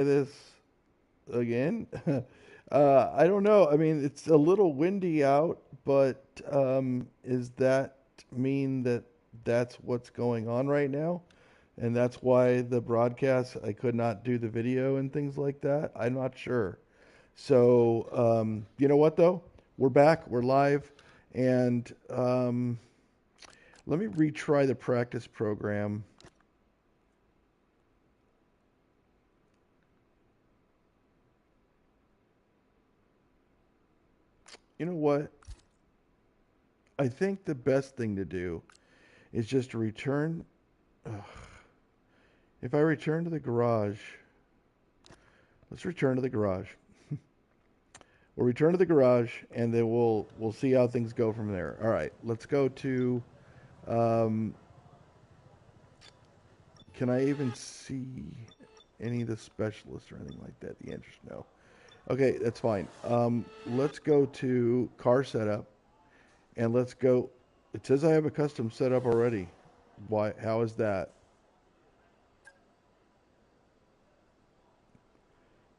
this again. I don't know. I mean, it's a little windy out, but is that mean that that's what's going on right now? And that's why the broadcast, I could not do the video and things like that? I'm not sure. So, you know what though? We're back, we're live, and let me retry the practice program. You know what? I think the best thing to do is just to return. Ugh, if I return to the garage, let's return to the garage. We'll return to the garage, and then we'll see how things go from there. All right, let's go to. Um, can I even see any of the specialists or anything like that? The answer is no. Okay, that's fine. Let's go to car setup, and let's go. It says I have a custom setup already. Why? How is that?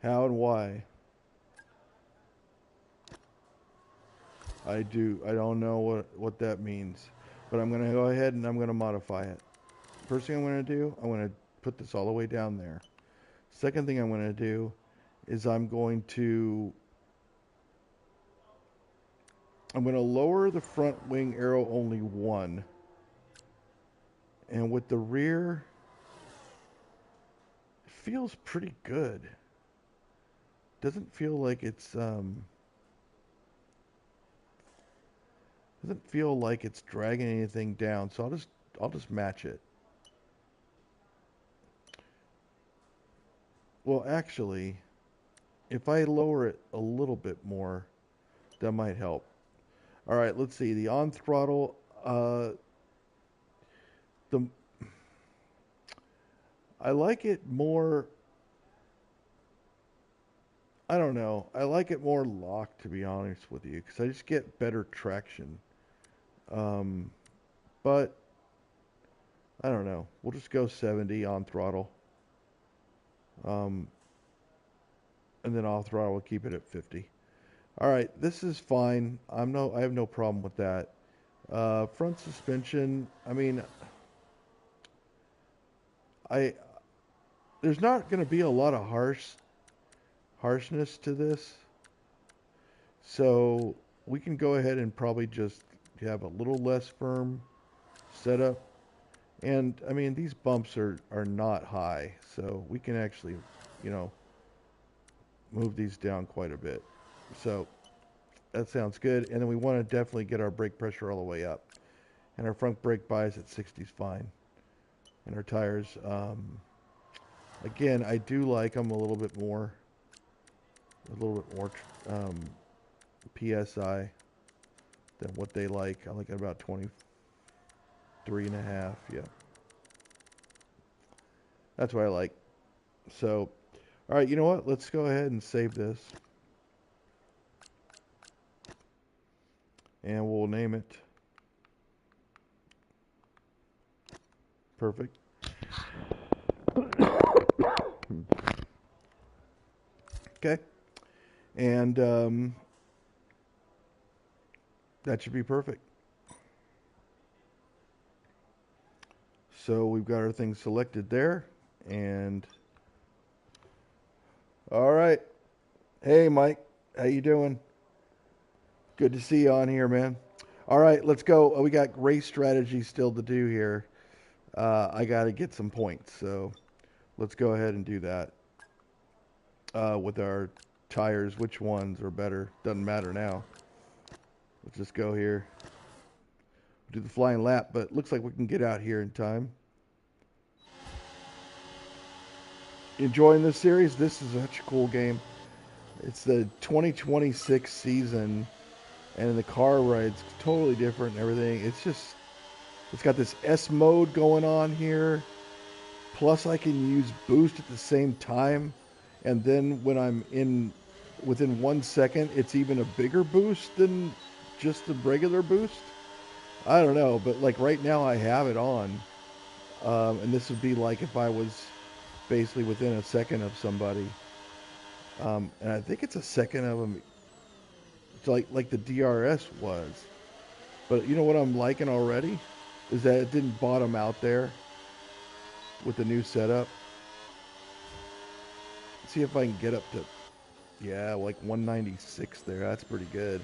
How and why? I do. I don't know what that means, but I'm gonna go ahead and I'm gonna modify it. First thing I'm gonna do, I'm gonna put this all the way down there. Second thing I'm gonna do is I'm gonna lower the front wing arrow only one, and with the rear, it feels pretty good. Doesn't feel like it's doesn't feel like it's dragging anything down. So I'll just match it. Well, actually, if I lower it a little bit more, that might help. All right, let's see. The on throttle, the I like it more. I don't know. I like it more locked, to be honest with you, because I just get better traction. Um, but I don't know. We'll just go 70 on throttle, um, and then off throttle we'll keep it at 50. All right, this is fine. I have no problem with that. Front suspension. I mean, I there's not going to be a lot of harshness to this, so we can go ahead and probably just have a little less firm setup. And I mean, these bumps are not high, so we can actually, you know, move these down quite a bit. So that sounds good. And then we want to definitely get our brake pressure all the way up. And our front brake bias at 60 is fine. And our tires, again, I do like them a little bit more PSI than what they like. I like it about 23 and a half. Yeah, that's what I like. So, all right, you know what? Let's go ahead and save this. And we'll name it. Perfect. Okay. And that should be perfect. So we've got our things selected there. And all right. Hey, Mike. How you doing? Good to see you on here, man. All right, let's go. We got race strategy still to do here. I got to get some points, so let's go ahead and do that. With our tires, which ones are better? Doesn't matter now. Let's just go here. Do the flying lap, but looks like we can get out here in time. Enjoying this series? This is such a cool game. It's the 2026 season, and the car ride's totally different and everything. It's got this S mode going on here. Plus, I can use boost at the same time, and then when I'm in within 1 second, it's even a bigger boost than just the regular boost. I don't know, but like right now, I have it on, and this would be like if I was basically within a second of somebody. And I think it's a second of them, like the DRS was. But you know what I'm liking already is that it didn't bottom out there with the new setup. See if I can get up to, yeah, like 196 there. That's pretty good.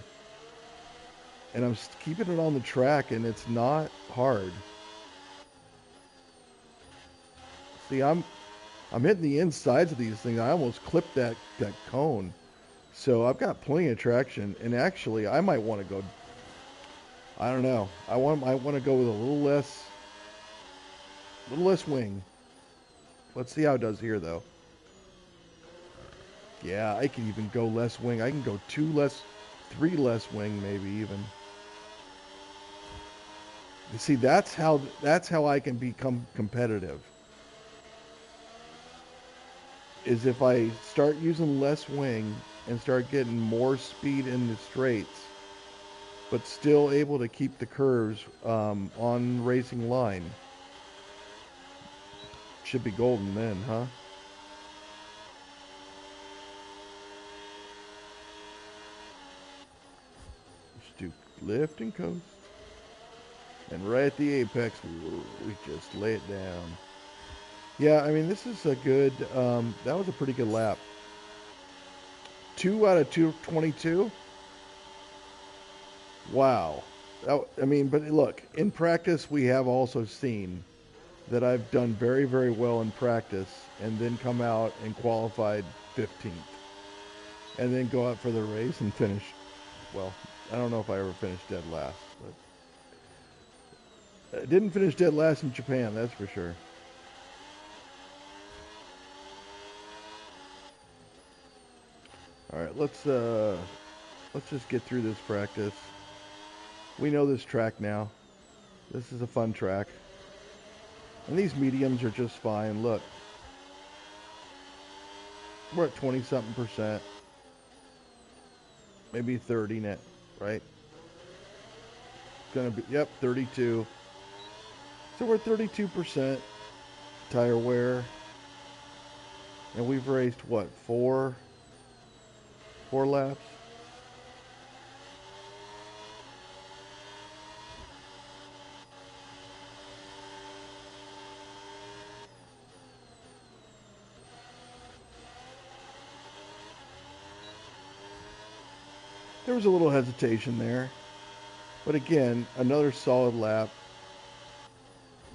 And I'm keeping it on the track, and it's not hard. See, I'm hitting the insides of these things. I almost clipped that cone. So I've got plenty of traction, and actually I might want to go. I don't know. I want to go with a little less wing. Let's see how it does here, though. Yeah, I can even go less wing. I can go two less, three less wing, maybe even. You see, that's how I can become competitive. Is if I start using less wing and start getting more speed in the straights, but still able to keep the curves on racing line. Should be golden then, huh? Just do lift and coast. And right at the apex, we just lay it down. Yeah, I mean, this is a good, that was a pretty good lap. 2 out of 222? Wow. I mean, but look, in practice, we have also seen that I've done very, very well in practice and then come out and qualified 15th. And then go out for the race and finish, well, I don't know if I ever finished dead last, but I didn't finish dead last in Japan, that's for sure. All right, let's just get through this practice. We know this track now. This is a fun track. And these mediums are just fine. Look, we're at 20 something percent, maybe 30 net, right? It's gonna be, yep, 32. So we're 32% tire wear, and we've raced what, four laps? There was a little hesitation there, but again, another solid lap.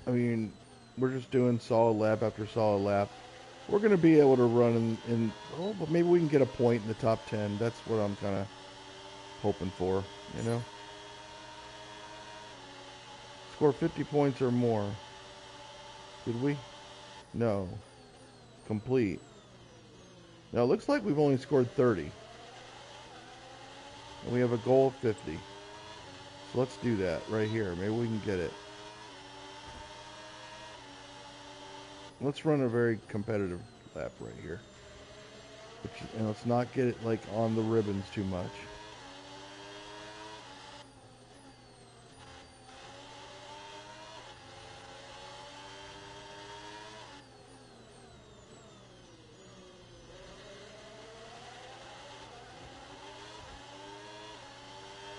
I mean, we're just doing solid lap after solid lap. We're going to be able to run oh, but maybe we can get a point in the top 10. That's what I'm kind of hoping for, you know? Score 50 points or more. Did we? No. Complete. Now, it looks like we've only scored 30. And we have a goal of 50. So let's do that right here. Maybe we can get it. Let's run a very competitive lap right here. And let's not get it like on the ribbons too much.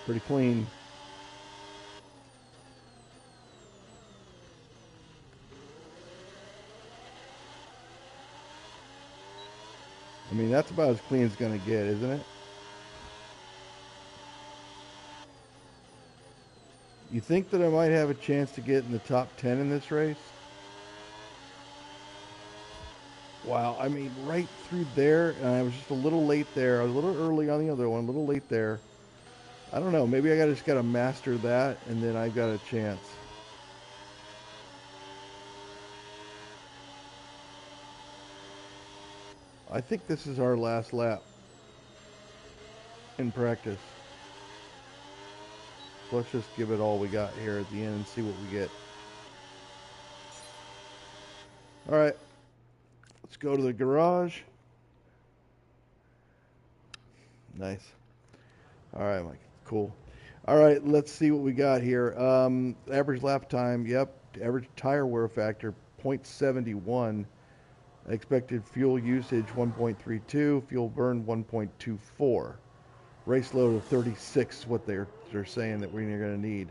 Pretty clean. I mean, that's about as clean as it's going to get, isn't it? You think that I might have a chance to get in the top 10 in this race? Wow, I mean, right through there, and I was just a little late there. I was a little early on the other one, a little late there. I don't know. Maybe I just got to master that, and then I've got a chance. I think this is our last lap in practice. So let's just give it all we got here at the end and see what we get. All right, let's go to the garage. Nice. All right, Mike. Cool. All right, let's see what we got here. Average lap time, yep. Average tire wear factor, 0.71. Expected fuel usage 1.32, fuel burn 1.24. Race load of 36 is what they're saying that we're going to need.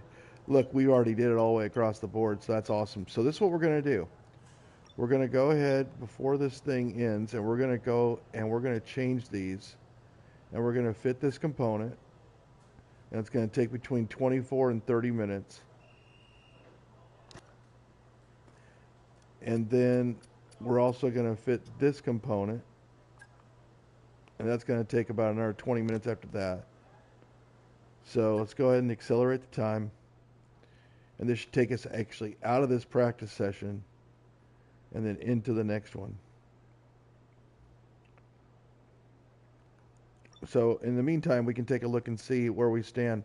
Look, we already did it all the way across the board, so that's awesome. So this is what we're going to do. We're going to go ahead before this thing ends, and we're going to go and we're going to change these, and we're going to fit this component, and it's going to take between 24 and 30 minutes. And then we're also going to fit this component, and that's going to take about another 20 minutes after that. So let's go ahead and accelerate the time. And this should take us actually out of this practice session and then into the next one. So in the meantime, we can take a look and see where we stand.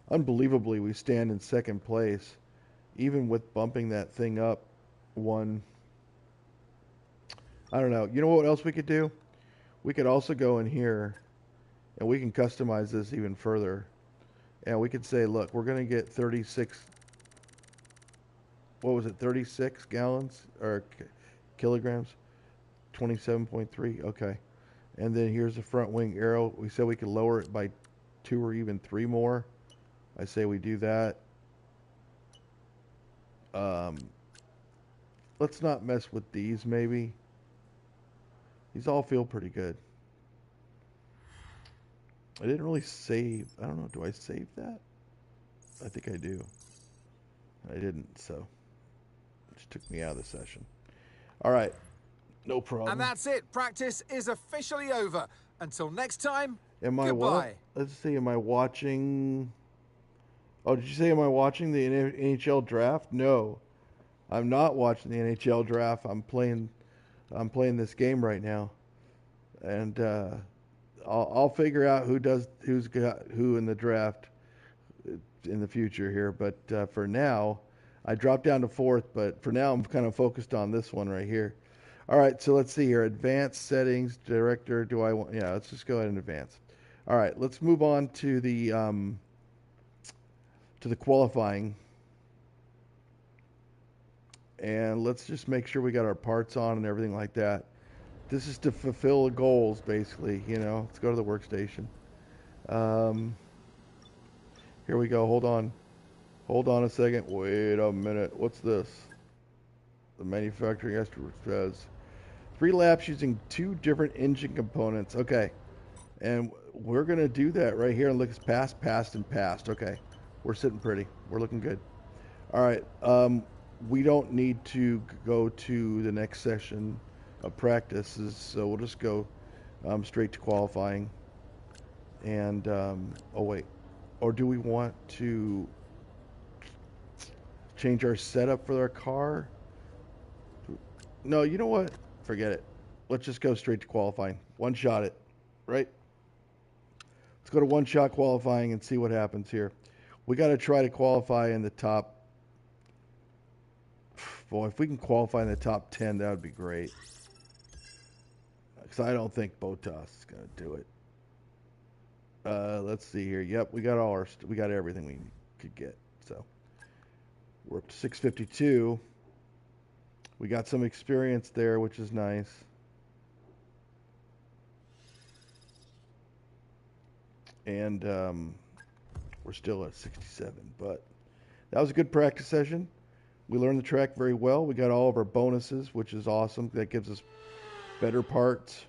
Unbelievably, we stand in second place, even with bumping that thing up one. I don't know. You know what else we could do? We could also go in here and we can customize this even further. And we could say, look, we're going to get 36, what was it, 36 gallons or kilograms? 27.3, okay. And then here's the front wing arrow. We said we could lower it by 2 or even 3 more. I say we do that. Let's not mess with these maybe. These all feel pretty good. I didn't really save. I don't know. Do I save that? I think I do. I didn't, so it just took me out of the session. All right. No problem. And that's it. Practice is officially over. Until next time, am I goodbye. What? Let's see. Am I watching? Oh, did you say am I watching the NHL draft? No, I'm not watching the NHL draft. I'm playing this game right now, and I'll figure out who's got who in the draft in the future here. But for now, I dropped down to 4th. But for now, I'm kind of focused on this one right here. All right, so let's see here. Advanced settings, director. Do I want? Yeah, let's just go ahead and advance. All right, let's move on to the qualifying, and let's just make sure we got our parts on and everything like that. This is to fulfill the goals, basically. You know, let's go to the workstation. Here we go. Hold on a second. Wait a minute. What's this? The manufacturing estimate says 3 laps using 2 different engine components. Okay, and we're gonna do that right here and look. It's passed, and passed. Okay, we're sitting pretty. We're looking good. All right. We don't need to go to the next session of practices, so we'll just go straight to qualifying. And oh wait, or do we want to change our setup for our car? No, you know what? Forget it. Let's just go straight to qualifying. One shot it, right? Let's go to one shot qualifying and see what happens here. We got to try to qualify in the top. Boy, if we can qualify in the top 10, that would be great. Because I don't think Botas is going to do it. Let's see here. Yep, we got we got everything we could get. So we're up to 652. We got some experience there, which is nice. And we're still at 67, but that was a good practice session. We learned the track very well. We got all of our bonuses, which is awesome. That gives us better parts,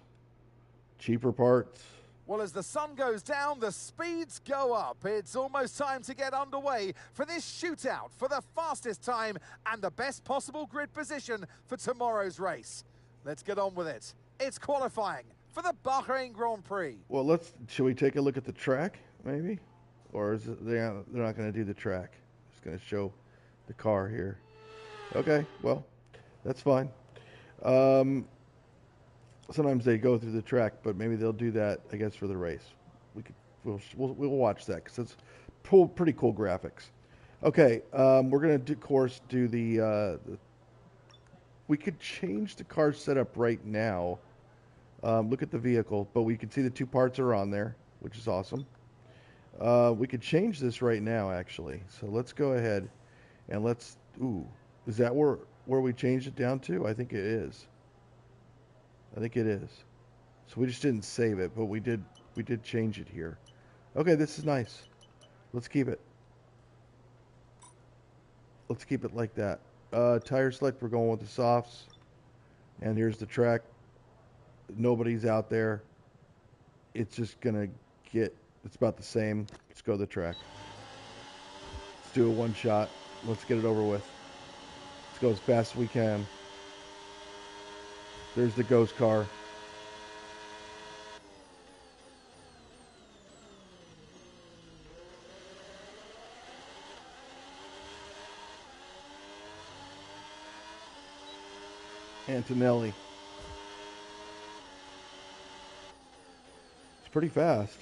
cheaper parts. Well, as the sun goes down, the speeds go up. It's almost time to get underway for this shootout for the fastest time and the best possible grid position for tomorrow's race. Let's get on with it. It's qualifying for the Bahrain Grand Prix. Well, should we take a look at the track, maybe? Or is it, they're not going to do the track? Just going to show the car here. Okay, well, that's fine. Sometimes they go through the track, but maybe they'll do that, I guess, for the race. We'll watch that because it's pretty cool graphics. Okay, we're gonna do the. We could change the car setup right now. Look at the vehicle, but we can see the 2 parts are on there, which is awesome. We could change this right now, actually. So let's go ahead and let's. Ooh, is that where we changed it down to? I think it is. I think it is. So we just didn't save it, but we did change it here. Okay, this is nice. Let's keep it. Let's keep it like that. Tire select, we're going with the softs. And here's the track. Nobody's out there. It's just gonna get. It's about the same. Let's go to the track. Let's do a one shot. Let's get it over with. Let's go as fast as we can. There's the ghost car. Antonelli. It's pretty fast.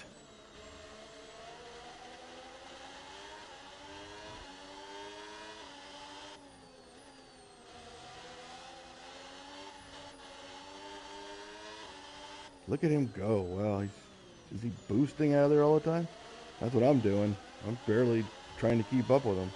Look at him go. Wow, is he boosting out of there all the time? That's what I'm doing. I'm barely trying to keep up with him.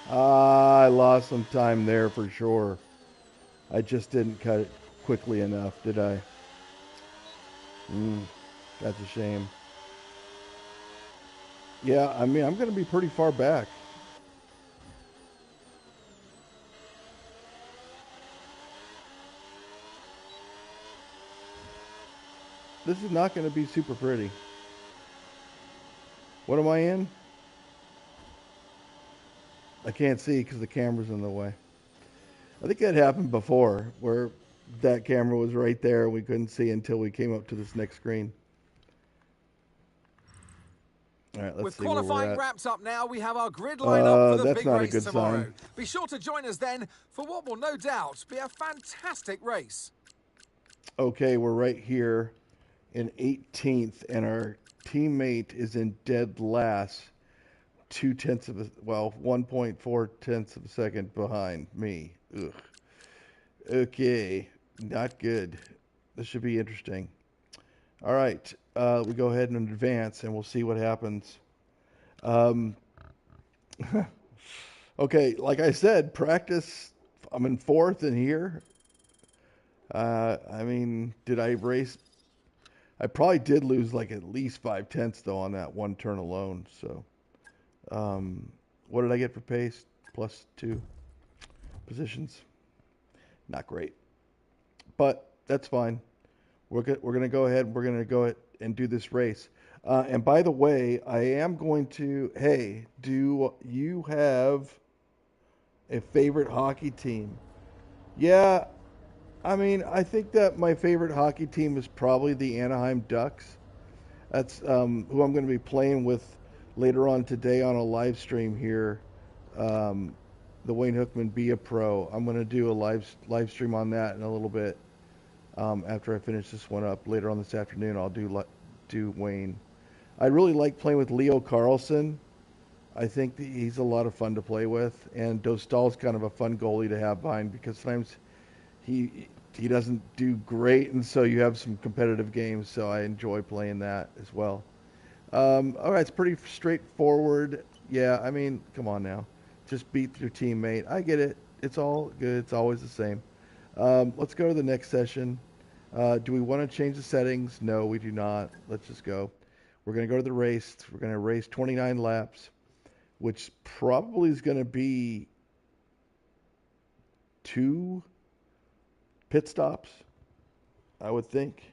Ah, I lost some time there for sure. I just didn't cut it quickly enough, did I? That's a shame. Yeah, I mean, I'm going to be pretty far back. This is not going to be super pretty. What am I in? I can't see because the camera's in the way. I think that happened before, where that camera was right there and we couldn't see until we came up to this next screen. All right, let's With see where we're qualifying at. wrapped up now, we have our grid lineup for the That's big not a race good sign. tomorrow. Be sure to join us then for what will no doubt be a fantastic race. Okay, we're right here in 18th, and our teammate is in dead last, 1.4 tenths of a second behind me. Ugh. Okay, not good. This should be interesting. All right, we go ahead and advance, and we'll see what happens. Um, okay, like I said, practice. I'm in fourth in here. I mean, did I race? I probably did lose like at least 5 tenths though on that one turn alone. So, what did I get for pace? +2 positions. Not great, but that's fine. We're gonna go ahead. We're gonna go ahead and do this race. And by the way, I am going to. Hey, do you have a favorite hockey team? Yeah, I mean, I think that my favorite hockey team is probably the Anaheim Ducks. That's who I'm going to be playing with later on today on a live stream here. Um, the Wayne Hookman Be a Pro. I'm going to do a live stream on that in a little bit. After I finish this one up later on this afternoon, I'll do Wayne. I really like playing with Leo Carlson. I think that he's a lot of fun to play with, and Dostal's kind of a fun goalie to have behind because sometimes he doesn't do great, and so you have some competitive games. So I enjoy playing that as well. All right, it's pretty straightforward. Yeah, I mean, come on now, just beat your teammate. I get it. It's all good. It's always the same. Let's go to the next session. Do we want to change the settings? No, we do not. Let's just go. We're going to go to the race. We're going to race 29 laps, which probably is going to be 2 pit stops, I would think.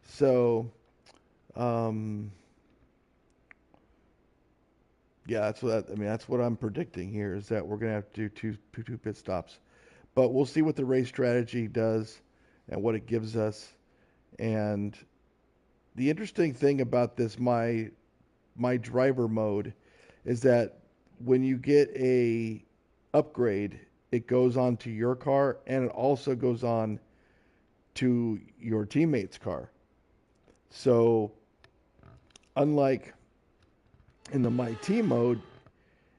So, um, yeah, that's what I'm predicting here is that we're going to have to do two pit stops. But we'll see what the race strategy does and what it gives us. And the interesting thing about this, my driver mode, is that when you get a upgrade, it goes on to your car and it also goes on to your teammate's car. So unlike In the My Team mode,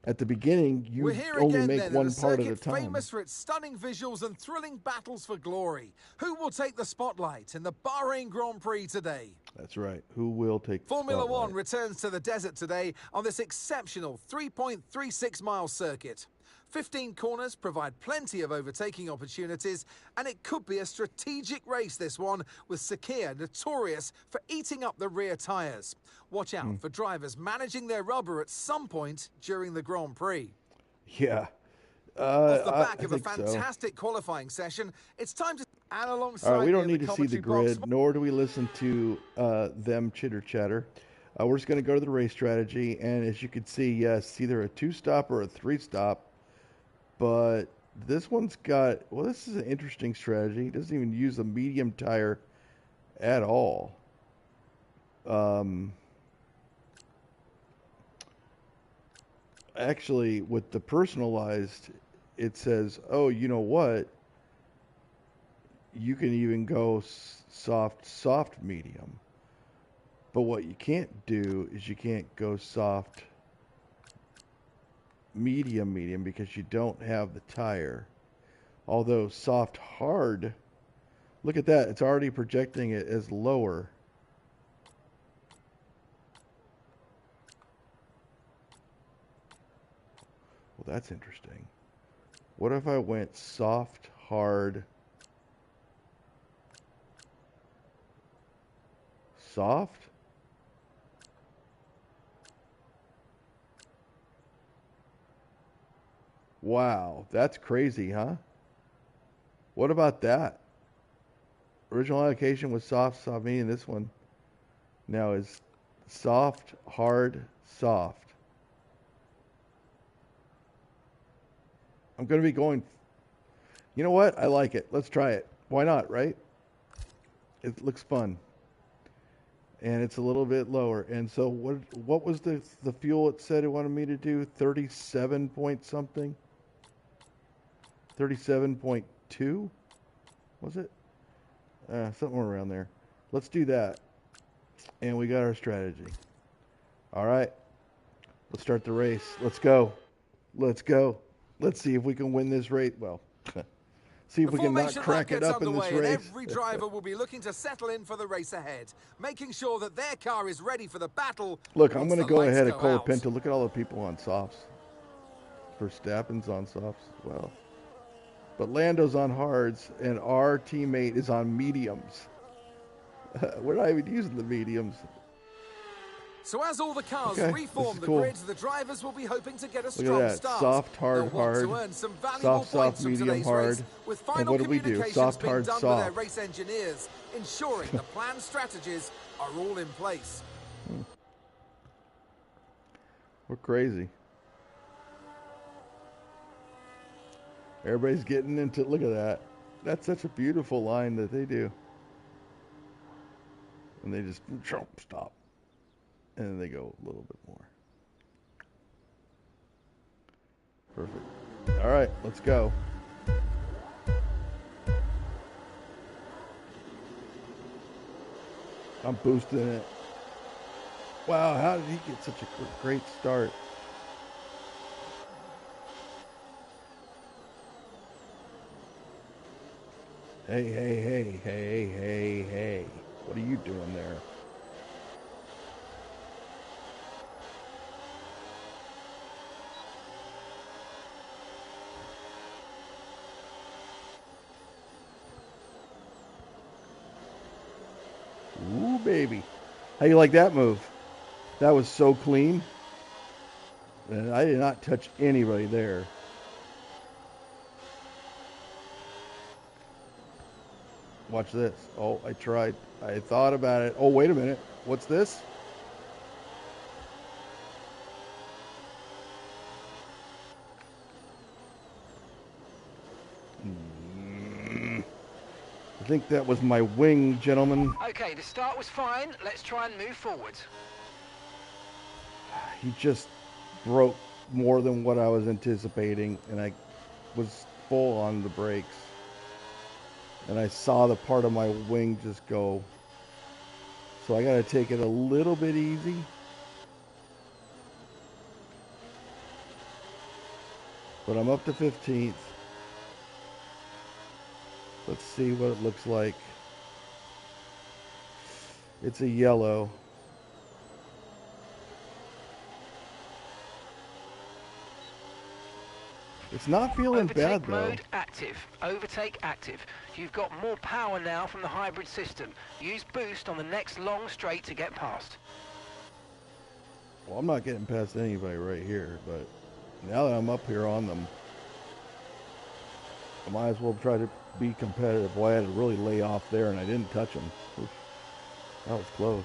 at the beginning, We're you here only again make then in a one part at a circuit time. famous for its stunning visuals and thrilling battles for glory. Who will take the spotlight in the Bahrain Grand Prix today? That's right. Who will take the Formula One spotlight? returns to the desert today on this exceptional 3.36-mile circuit. 15 corners provide plenty of overtaking opportunities, and it could be a strategic race, this one, with Sakhir notorious for eating up the rear tyres. Watch out for drivers managing their rubber at some point during the Grand Prix. Yeah, Off the back I of a think so. fantastic qualifying session, it's time to... And All right, we alongside me don't in the need to see the commentary box... grid, nor do we listen to them chitter chatter. We're just going to go to the race strategy, and as you can see, yes, either a two-stop or a three-stop. But this one's got, well, this is an interesting strategy. It doesn't even use a medium tire at all. Actually, with the personalized, it says, oh, you know what? You can even go soft, medium. But what you can't do is you can't go soft, medium because you don't have the tire. Although soft, hard, look at that. It's already projecting it as lower. Well, that's interesting. What if I went soft, hard, soft? Wow, that's crazy, huh? What about that? Original allocation was soft, medium. This one now is soft, hard, soft. I'm going to be going. You know what? I like it. Let's try it. Why not, right? It looks fun. And it's a little bit lower. And so what was the fuel it said it wanted me to do? 37 point something? 37.2? Was it? Somewhere around there. Let's do that. And we got our strategy. All right. Let's start the race. Let's go. Let's go. Let's see if we can win this race. Well, see if The we can not formation lap crack it gets up in this underway, and race. every driver will be looking to settle in for the race ahead, making sure that their car is ready for the battle. Look, I'm Once going to the go lights ahead of go out. Colapinto. Look at all the people on softs. Verstappen's on softs as well. But Lando's on hards, and our teammate is on mediums. We're not even using the mediums. So as all the cars Okay, this is reform the cool. grid, the drivers will be hoping to get a Look strong at that. start. Soft, hard, They'll want hard. to earn some valuable Soft, points from medium, today's race, hard. with And final what did we do? communications Soft, being hard, done with their soft. race engineers, ensuring the planned strategies are all in place. We're crazy. Everybody's getting into, look at that. That's such a beautiful line that they do. And they just stop. And then they go a little bit more. Perfect. All right, let's go. I'm boosting it. Wow, how did he get such a great start? Hey. What are you doing there? Ooh, baby. How you like that move? That was so clean. And I did not touch anybody there. Watch this. Oh, I tried. I thought about it. Oh, wait a minute. What's this? I think that was my wing, gentlemen. Okay, the start was fine. Let's try and move forward. He just broke more than what I was anticipating, and I was full on the brakes. And I saw the part of my wing just go. So I got to take it a little bit easy. but I'm up to 15th. Let's see what it looks like. It's a yellow. It's not feeling bad Overtake though. mode active. Overtake active. You've got more power now from the hybrid system. Use boost on the next long straight to get past. Well, I'm not getting past anybody right here, but now that I'm up here on them, I might as well try to be competitive. Boy, I had to really lay off there, and I didn't touch them. Oof, that was close.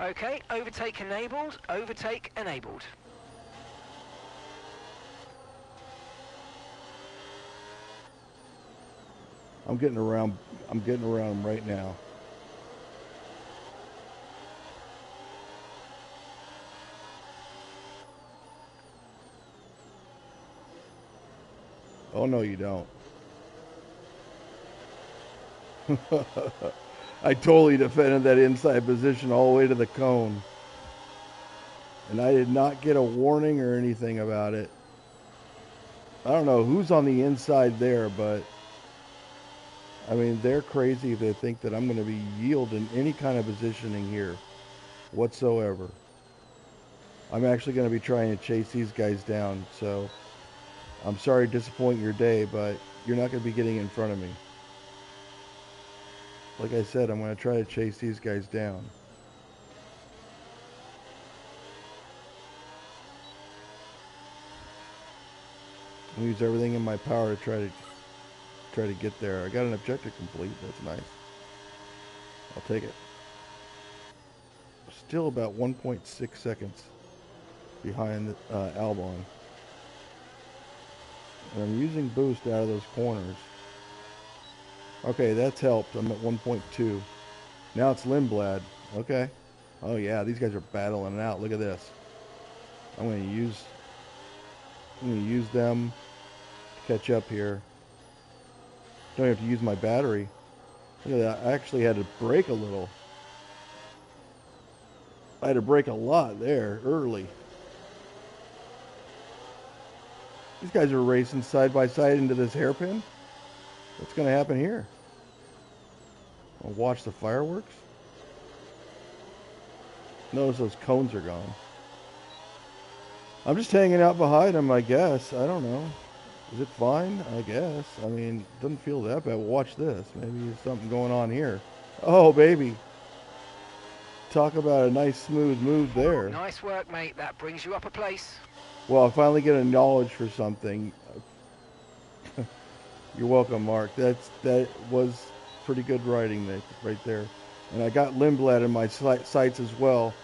Okay, overtake enabled. Overtake enabled. I'm getting around. I'm getting around them right now. Oh no, you don't. I totally defended that inside position all the way to the cone. And I did not get a warning or anything about it. I don't know who's on the inside there, but I mean, they're crazy if they think that I'm going to be yielding any kind of positioning here whatsoever. I'm actually going to be trying to chase these guys down, so I'm sorry to disappoint your day, but you're not going to be getting in front of me. Like I said, I'm going to try to chase these guys down. I'll use everything in my power to try to get there. I got an objective complete. That's nice. I'll take it. Still about 1.6 seconds behind Albon. And I'm using boost out of those corners. Okay, that's helped. I'm at 1.2. Now it's Lindblad. Okay. Oh yeah, these guys are battling it out. Look at this. I'm going to use them to catch up here. Don't have to use my battery. Look at that. I actually had to brake a little. I had to brake a lot there early. These guys are racing side by side into this hairpin. What's going to happen here? I'll watch the fireworks. Notice those cones are gone. I'm just hanging out behind them, I guess. I don't know. Is it fine? I guess. I mean, it doesn't feel that bad. Watch this. Maybe there's something going on here. Oh, baby. Talk about a nice smooth move there. Nice work, mate. That brings you up a place. Well, I finally get a knowledge for something. You're welcome, Mark. That was pretty good writing right there. And I got Lindblad in my sights as well.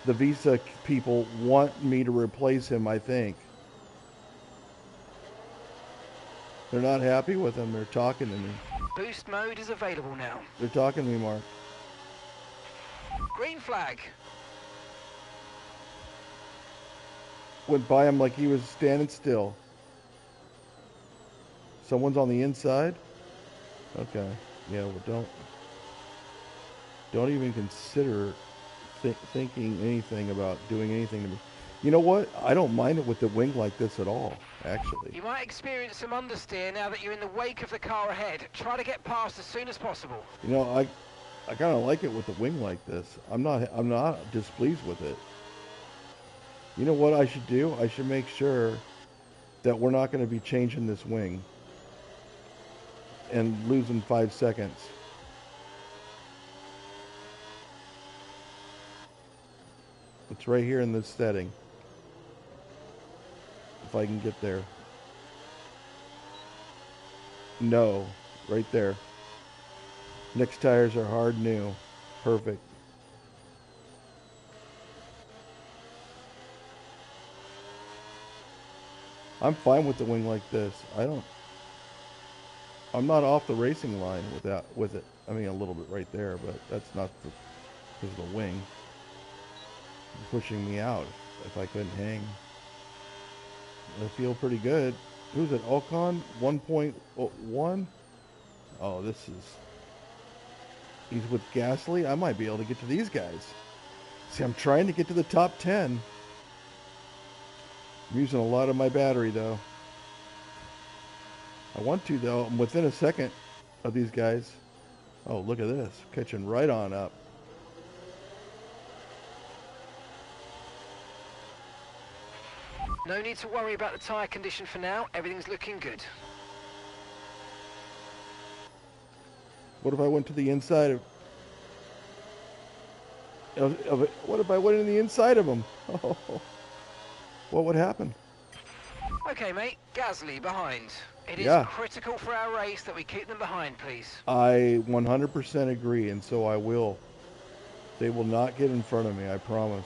The Visa people want me to replace him, I think. They're not happy with him. They're talking to me. Boost mode is available now. They're talking to me, Mark. Green flag. Went by him like he was standing still. Someone's on the inside? Okay. Yeah, well, don't even consider thinking anything about doing anything to me. You know what? I don't mind it with the wing like this at all, actually. You might experience some understeer now that you're in the wake of the car ahead. Try to get past as soon as possible. You know, I kind of like it with the wing like this. I'm not displeased with it. You know what I should do? I should make sure that we're not going to be changing this wing and losing 5 seconds. It's right here in this setting. If I can get there. No, right there. Next tires are hard new. Perfect. I'm fine with the wing like this. I'm not off the racing line with it. I mean, a little bit right there, but that's not because of the wing. It's pushing me out if I couldn't hang. I feel pretty good. Who's it? Ocon 1.1. Oh, this is. He's with Gasly. I might be able to get to these guys. See, I'm trying to get to the top 10. I'm using a lot of my battery, though. I want to, though. I'm within a second of these guys. Oh, look at this. Catching right on up. No need to worry about the tyre condition for now. Everything's looking good. What if I went to the inside of it? What if I went in the inside of them? Oh, what would happen? Okay, mate. Gasly behind. It is Yeah, critical for our race that we keep them behind, please. I 100% agree, and so I will. They will not get in front of me, I promise.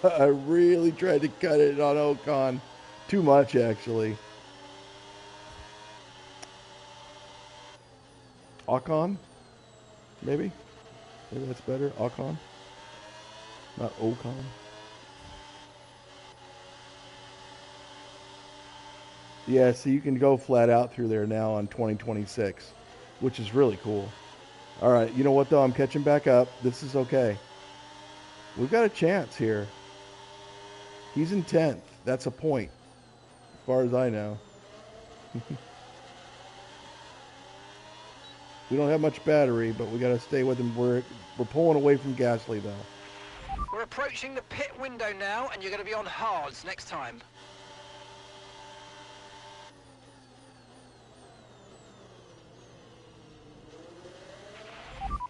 I really tried to cut it on Ocon. Too much, actually. Ocon? Maybe? Maybe that's better. Ocon? Not Ocon. Yeah, so you can go flat out through there now on 2026, which is really cool. All right, you know what, though? I'm catching back up. This is okay. We've got a chance here. He's in 10th. That's a point, as far as I know. We don't have much battery, but we got to stay with him. We're pulling away from Gasly, though. We're approaching the pit window now, and you're going to be on hards next time.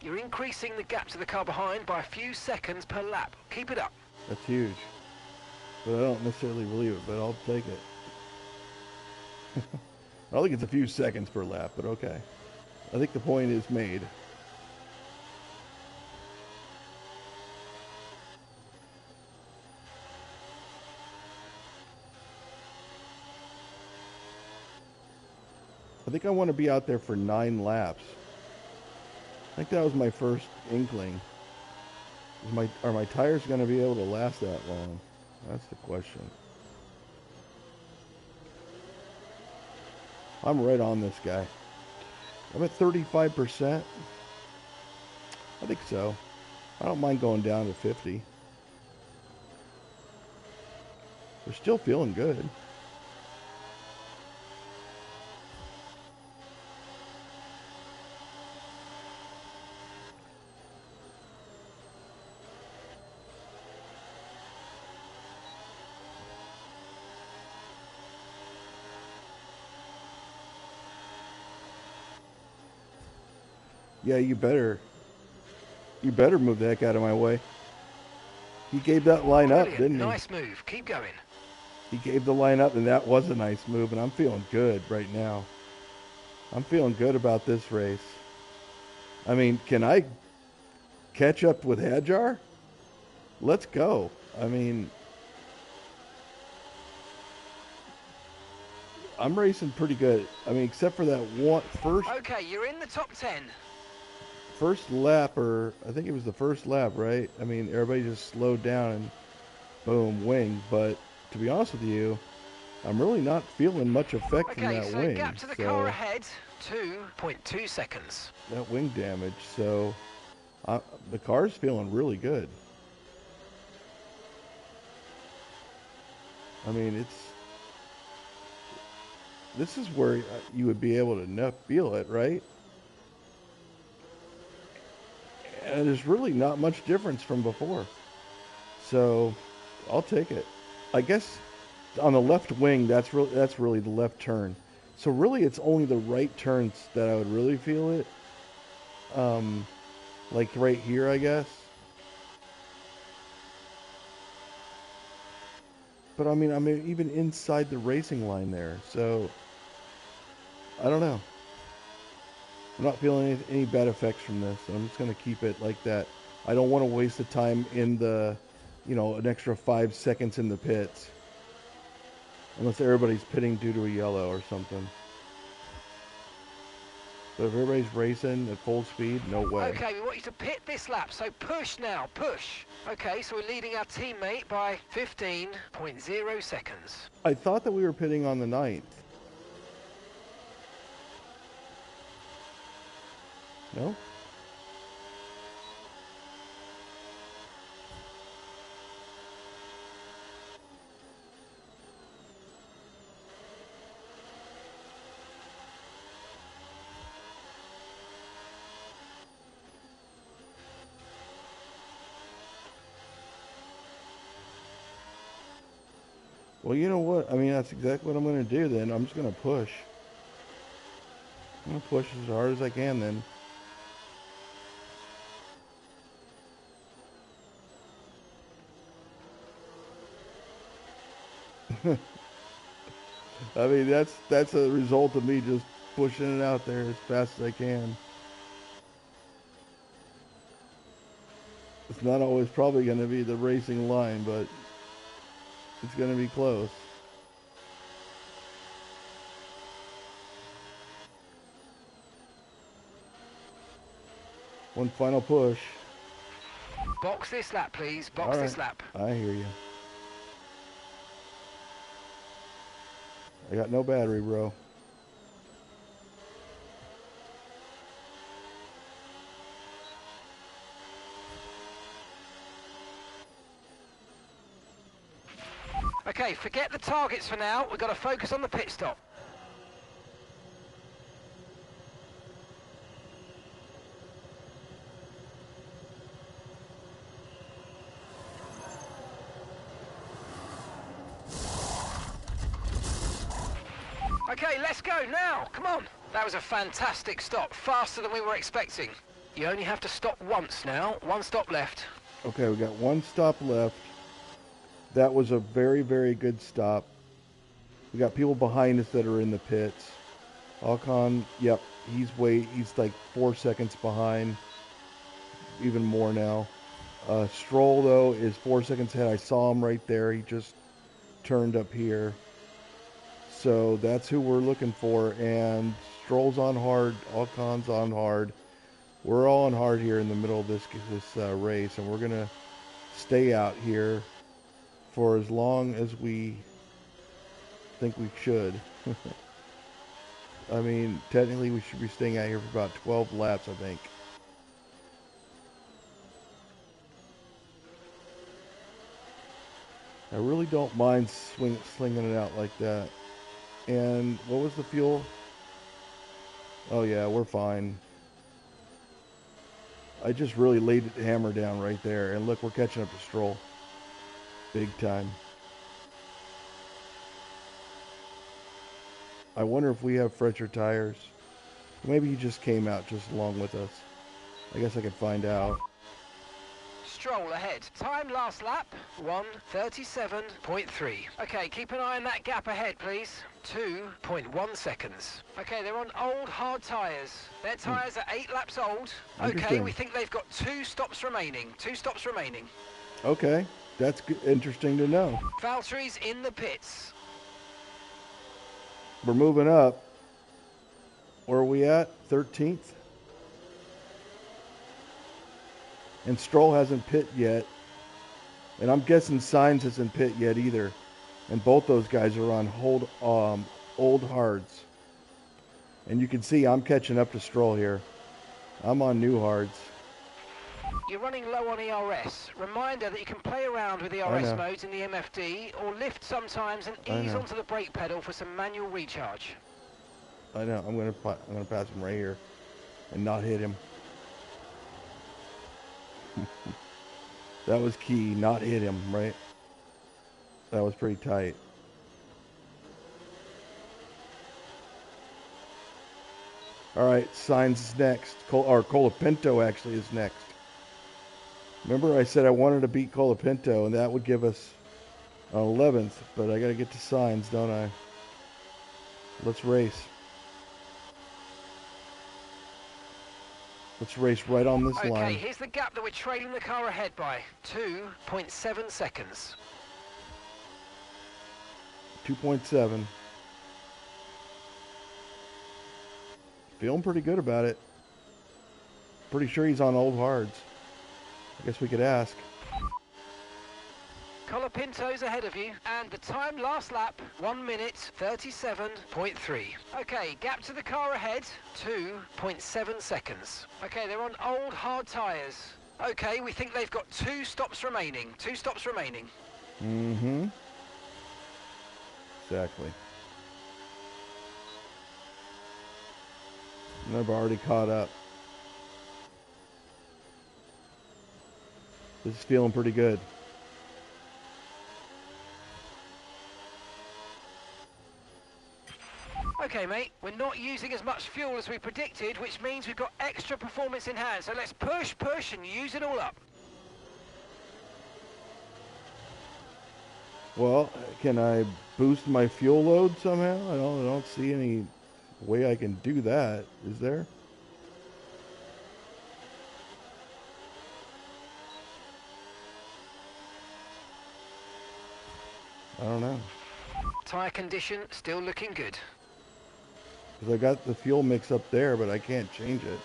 You're increasing the gap to the car behind by a few seconds per lap. Keep it up. That's huge. But I don't necessarily believe it, but I'll take it. I don't think it's a few seconds per lap, but okay. I think the point is made. I think I want to be out there for 9 laps. I think that was my first inkling. Are my tires going to be able to last that long? That's the question. I'm right on this guy. I'm at 35%. I think so. I don't mind going down to 50. We're still feeling good. Yeah, you better move the heck out of my way. He gave that line up, Brilliant. didn't he? Nice move. Keep going. He gave the line up, and that was a nice move, and I'm feeling good right now. I'm feeling good about this race. I mean, can I catch up with Hadjar? Let's go. I mean, I'm racing pretty good. I mean, except for that one Okay, you're in the top 10. first lap, or I think it was the first lap, right? I mean, everybody just slowed down and boom, wing. But to be honest with you, I'm really not feeling much effect from Okay, that so wing. gap to the car ahead, 2.2 seconds. That wing damage. So the car's feeling really good. I mean, this is where you would be able to feel it, right? And there's really not much difference from before. So I'll take it. I guess on the left wing, that's really the left turn. So really, it's only the right turns that I would really feel it. Like right here, I guess. But I mean, I'm even inside the racing line there. So I don't know. I'm not feeling any bad effects from this. I'm just going to keep it like that. I don't want to waste the time in the, an extra 5 seconds in the pits. Unless everybody's pitting due to a yellow or something. So if everybody's racing at full speed, no way. Okay, we want you to pit this lap, so push now, push. Okay, so we're leading our teammate by 15.0 seconds. I thought that we were pitting on the ninth. No? Well, you know what? I mean, that's exactly what I'm going to do then. I'm just going to push. I'm going to push as hard as I can then. I mean, that's a result of me just pushing it out there as fast as I can. It's not always probably going to be the racing line, but it's going to be close. One final push. Box this lap, please. Box All right. this lap. I hear you. I got no battery, bro. Okay, forget the targets for now. We've got to focus on the pit stop. Okay, let's go now. Come on. That was a fantastic stop. Faster than we were expecting. You only have to stop once now. One stop left. Okay, we got one stop left. That was a very, very good stop. We got people behind us that are in the pits. Alcon, yep, he's like 4 seconds behind. Even more now. Stroll, though, is 4 seconds ahead. I saw him right there. He just turned up here. So that's who we're looking for. And Stroll's on hard. Alcon's on hard. We're all on hard here in the middle of this race. And we're going to stay out here for as long as we think we should. I mean, technically we should be staying out here for about 12 laps, I think. I really don't mind slinging it out like that. And what was the fuel? Oh yeah, we're fine. I just really laid the hammer down right there. And look, we're catching up to Stroll. Big time. I wonder if we have fresher tires. Maybe he just came out just along with us. I guess I could find out. Stroll ahead. Time last lap, 1:37.3. Okay, keep an eye on that gap ahead, please. 2.1 seconds. Okay, they're on old hard tyres. Their tyres are 8 laps old. Okay, we think they've got 2 stops remaining. 2 stops remaining. Okay, that's interesting to know. Valtteri's in the pits. We're moving up. Where are we at? 13th? And Stroll hasn't pit yet. And I'm guessing Sainz hasn't pit yet either. And both those guys are on old hards. And you can see I'm catching up to Stroll here. I'm on new hards. You're running low on ERS. Reminder that you can play around with ERS modes in the MFD or lift sometimes and ease onto the brake pedal for some manual recharge. I know. I'm gonna pass him right here and not hit him. That was key, not hit him, right? That was pretty tight. All right, Sainz is next. Colapinto actually is next. Remember I said I wanted to beat Colapinto, and that would give us an 11th, but I got to get to Sainz, don't I? Let's race. Let's race right on this line. Okay, here's the gap that we're trailing the car ahead by. 2.7 seconds. 2.7. Feeling pretty good about it. Pretty sure he's on old hards. I guess we could ask. Colapinto's ahead of you, and the time last lap, 1 minute 37.3. Okay, gap to the car ahead, 2.7 seconds. Okay, they're on old hard tyres. Okay, we think they've got 2 stops remaining. 2 stops remaining. Mm-hmm. Exactly. And I've already caught up. This is feeling pretty good. Okay, mate, we're not using as much fuel as we predicted, which means we've got extra performance in hand. So let's push, push, and use it all up. Well, can I boost my fuel load somehow? I don't see any way I can do that. Is there? I don't know. Tyre condition still looking good. Because I got the fuel mix up there, but I can't change it.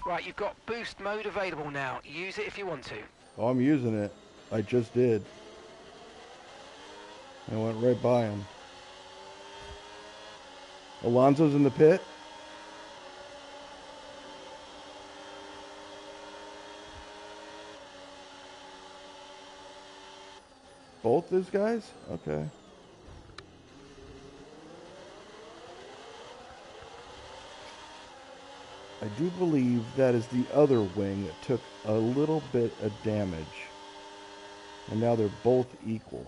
Right, you've got boost mode available now. Use it if you want to. Oh, I'm using it. I just did. I went right by him. Alonso's in the pit. Both these guys? Okay. I do believe that is the other wing that took a little bit of damage. And now they're both equal.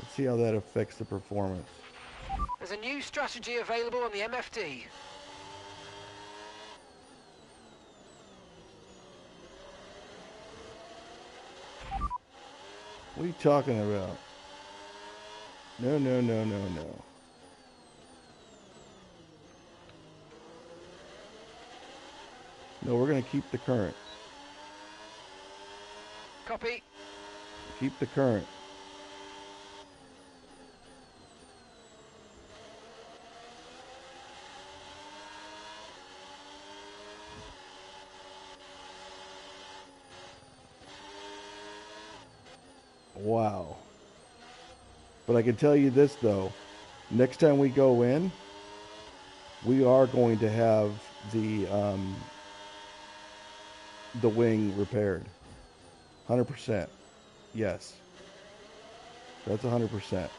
Let's see how that affects the performance. There's a new strategy available on the MFD. What are you talking about? No, no, no, no, no. No, we're going to keep the current. Copy. Keep the current. Wow. But I can tell you this, though. Next time we go in, we are going to have the wing repaired. 100%. Yes. That's 100%.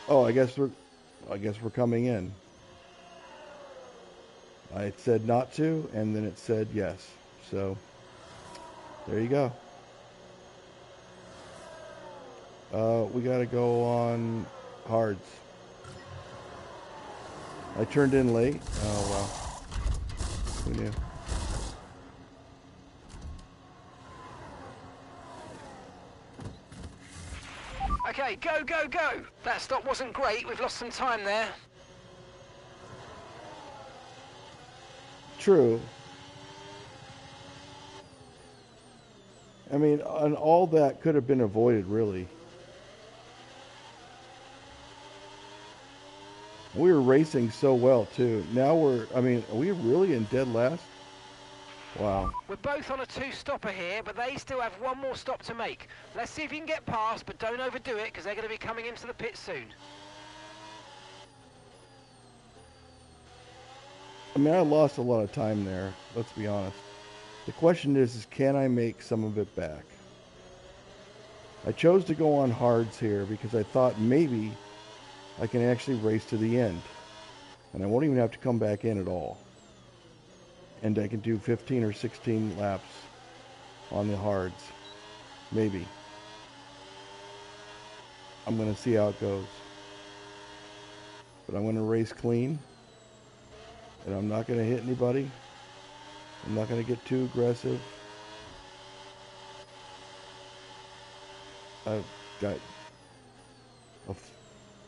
Oh, I guess we're coming in. I said not to, and then it said yes. So there you go. We got to go on hards. I turned in late. Oh, well. Who knew? Okay, go, go, go. That stop wasn't great. We've lost some time there. True. I mean, and all that could have been avoided, really. We were racing so well, too. Now are we really in dead last? Wow. We're both on a 2-stopper here, but they still have one more stop to make. Let's see if you can get past, but don't overdo it, because they're going to be coming into the pit soon. I mean, I lost a lot of time there, let's be honest. The question is can I make some of it back? I chose to go on hards here because I thought maybe I can actually race to the end. And I won't even have to come back in at all. And I can do 15 or 16 laps on the hards. Maybe. I'm going to see how it goes. But I'm going to race clean. And I'm not going to hit anybody. I'm not going to get too aggressive. I've got a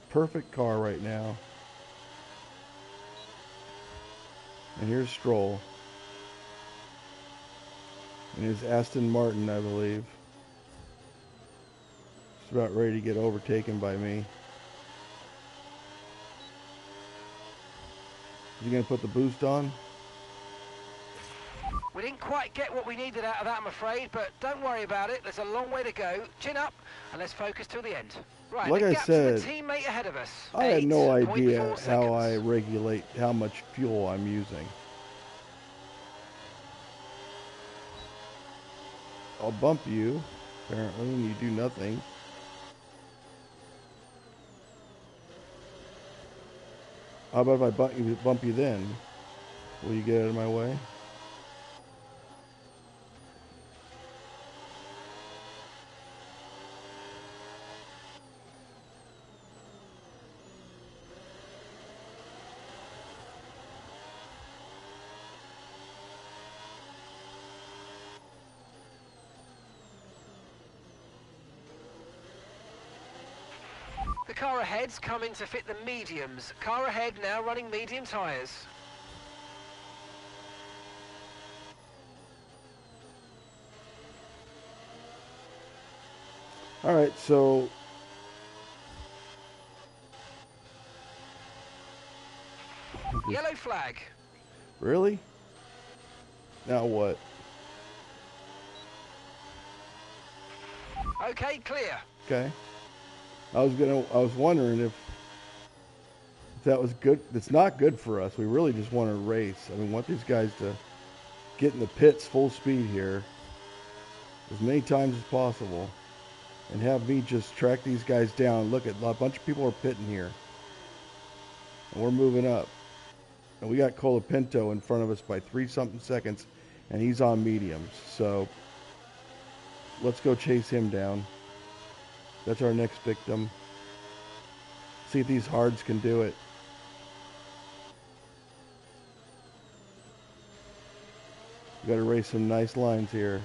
perfect car right now. And here's Stroll. And his Aston Martin, I believe. It's about ready to get overtaken by me. Is he going to put the boost on? We didn't quite get what we needed out of that, I'm afraid, but don't worry about it. There's a long way to go. Chin up, and let's focus till the end. Right, Like the I gap to the said, teammate ahead of us. I had no 8.4 idea how I seconds. regulate how much fuel I'm using. I'll bump you, apparently, and you do nothing. How about if I bump you then? Will you get out of my way? The car ahead's coming to fit the mediums. Car ahead now running medium tyres. All right, so Yellow flag. really? Now what? Okay, clear. Okay. I was wondering if that was good. It's not good for us. We really just want to race. I mean, we want these guys to get in the pits full speed here as many times as possible and have me just track these guys down. Look at a bunch of people are pitting here and we're moving up. And we got Colapinto in front of us by 3-something seconds and he's on mediums. So let's go chase him down. That's our next victim. See if these hards can do it. We got to race some nice lines here.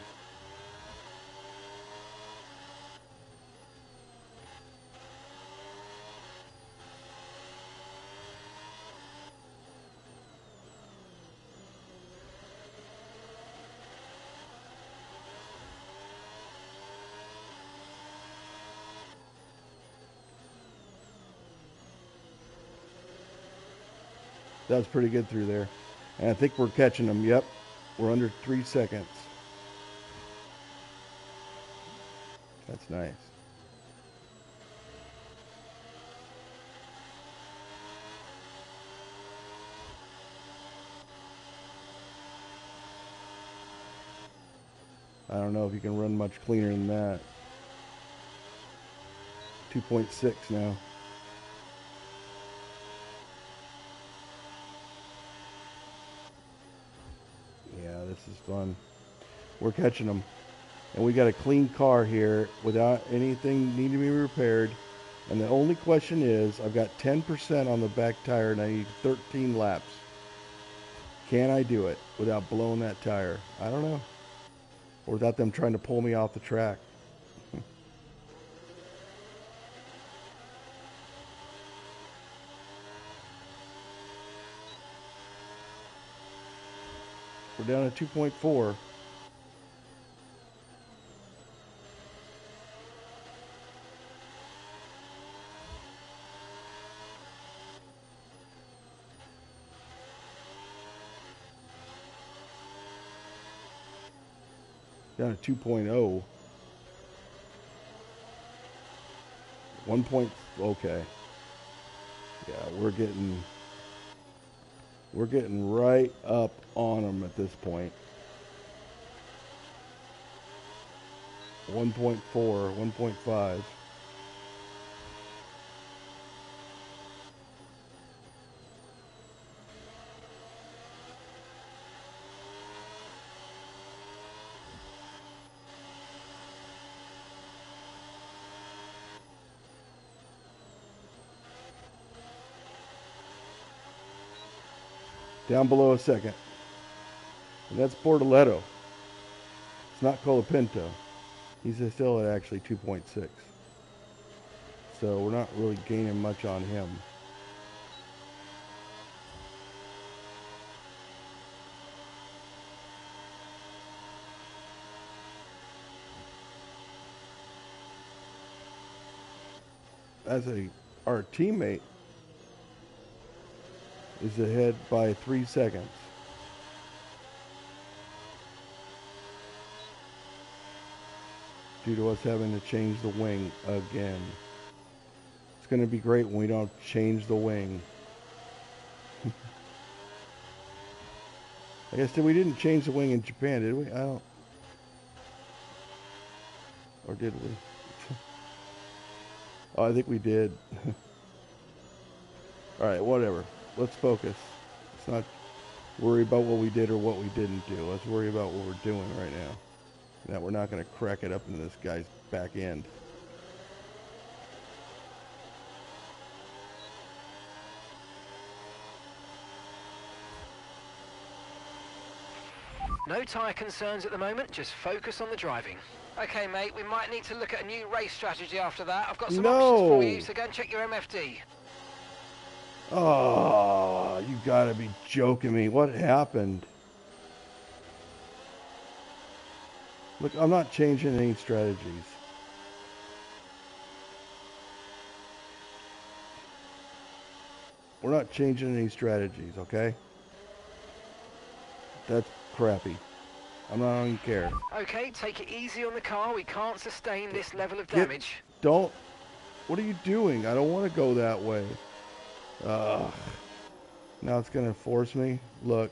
That was pretty good through there. And I think we're catching them. Yep. We're under 3 seconds. That's nice. I don't know if you can run much cleaner than that. 2.6 now. Yeah, this is fun. We're catching them. And we got a clean car here without anything needing to be repaired. And the only question is, I've got 10% on the back tire and I need 13 laps. Can I do it without blowing that tire? I don't know. Or without them trying to pull me off the track. We're down to 2.4. Down to 2.0. 1 point, okay. Yeah, we're getting right up on them at this point. 1.4, 1.5. Down below a second. And that's Portoletto. It's not Colapinto. He's still at actually 2.6. So we're not really gaining much on him. Our teammate is ahead by 3 seconds. Due to us having to change the wing again. It's going to be great when we don't change the wing. I guess we didn't change the wing in Japan, did we? I don't. Or did we? Oh, I think we did. All right, whatever. Let's focus. Let's not worry about what we did or what we didn't do. Let's worry about what we're doing right now. That we're not going to crack it up into this guy's back end. No tyre concerns at the moment, just focus on the driving. Okay, mate, we might need to look at a new race strategy after that. I've got some options for you, so go and check your MFD. Oh, you gotta be joking me. What happened? Look, I'm not changing any strategies. We're not changing any strategies, okay? That's crappy. I don't even care. Okay, take it easy on the car. We can't sustain this level of damage. Don't. What are you doing? I don't want to go that way. Ugh. Now it's going to force me. Look.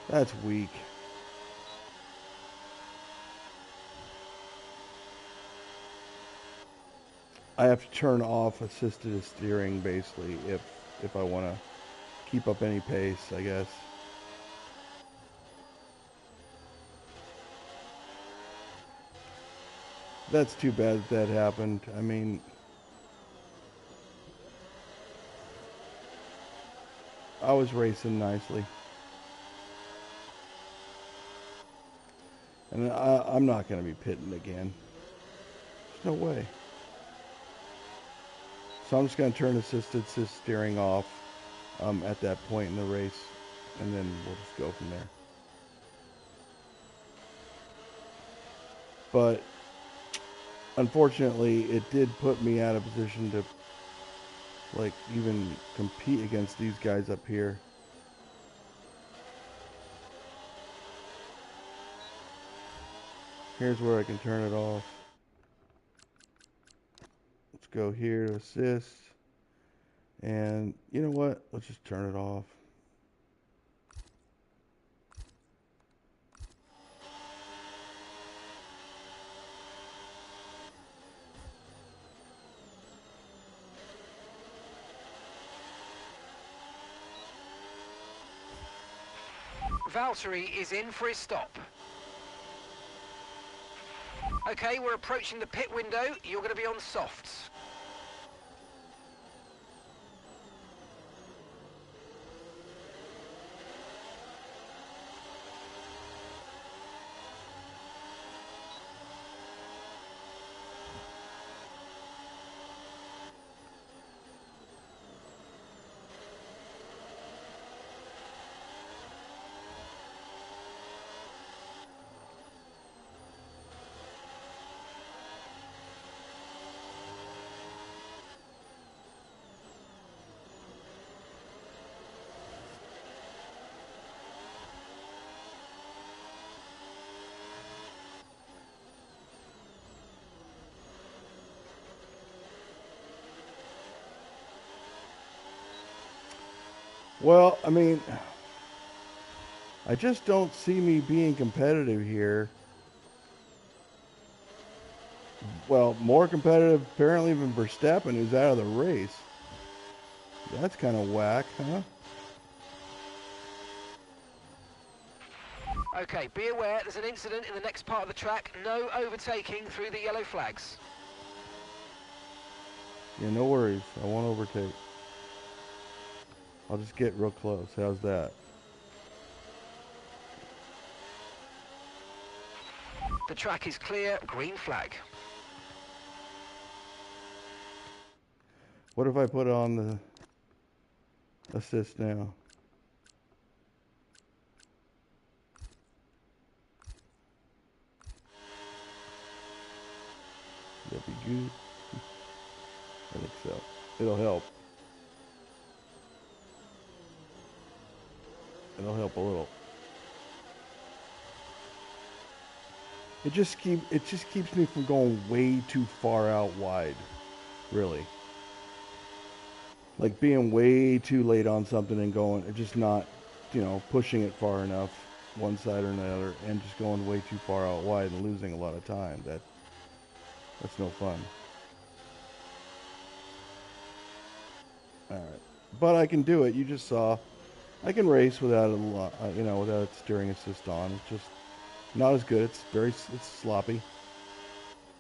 That's weak. I have to turn off assisted steering basically if I want to keep up any pace, I guess. That's too bad that happened. I mean, I was racing nicely. And I'm not going to be pitting again. There's no way. So I'm just going to turn assisted steering off at that point in the race. And then we'll just go from there. But unfortunately, it did put me out of position to like even compete against these guys up here. Here's where I can turn it off. Let's go here to assist. And you know what? Let's just turn it off. Valtteri is in for his stop. Okay, we're approaching the pit window. You're going to be on softs. Well, I mean, I just don't see me being competitive here. Well, more competitive apparently than Verstappen, who's out of the race. That's kind of whack, huh? Okay, be aware there's an incident in the next part of the track. No overtaking through the yellow flags. Yeah, no worries. I won't overtake. I'll just get real close. How's that? The track is clear, green flag. What if I put on the assist now? That'd be good. I think so. It'll help. It'll help a little. It just keeps me from going way too far out wide. Really. Like being way too late on something and going, just not, pushing it far enough, one side or another, and just going way too far out wide and losing a lot of time. That's no fun. All right, but I can do it. You just saw, I can race without without steering assist on. It's just not as good. It's sloppy.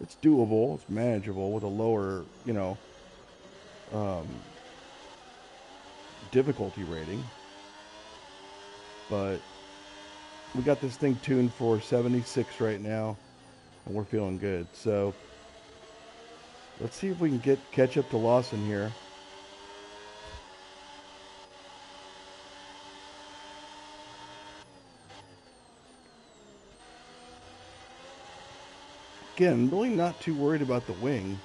It's doable. It's manageable with a lower, um, difficulty rating. But we got this thing tuned for 76 right now, and we're feeling good. So let's see if we can catch up to Lawson here. Again, I'm really not too worried about the wing.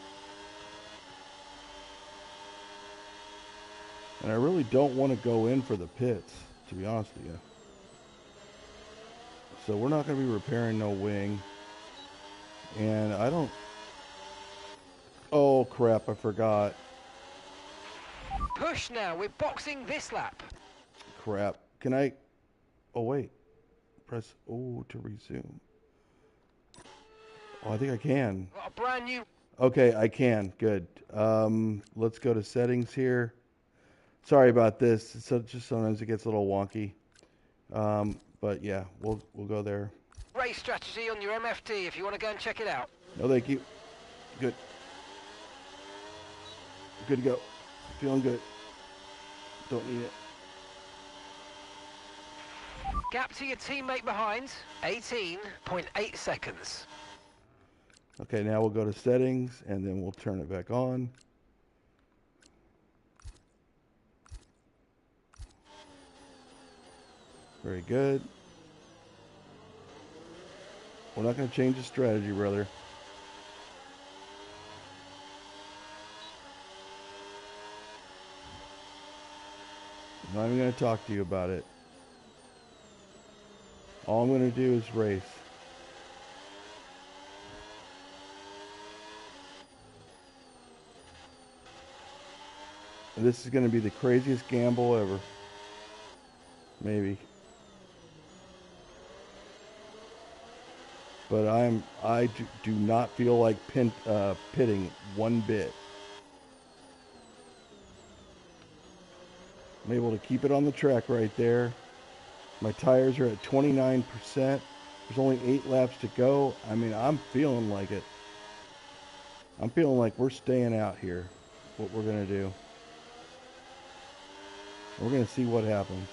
And I really don't want to go in for the pits, to be honest with you. So we're not going to be repairing no wing. And I don't... Oh, crap, I forgot. Push now, we're boxing this lap. Crap. Can I... Oh, wait. Press O to resume. Oh, I think I can. Got a brand new... Okay, I can. Good. Let's go to settings here. Sorry about this. So just sometimes it gets a little wonky. But yeah, we'll go there. race strategy on your MFD if you want to go and check it out. No, thank you. Good. Good to go. Feeling good. Don't need it. Gap to your teammate behind, 18.8 seconds. Okay, now we'll go to settings and then we'll turn it back on. Very good. We're not going to change the strategy, brother. I'm not even going to talk to you about it. All I'm going to do is race. And this is going to be the craziest gamble ever. Maybe. But I do not feel like pitting one bit. I'm able to keep it on the track right there. My tires are at 29%. There's only 8 laps to go. I mean, I'm feeling like it. I'm feeling like we're staying out here. What we're going to do. We're going to see what happens.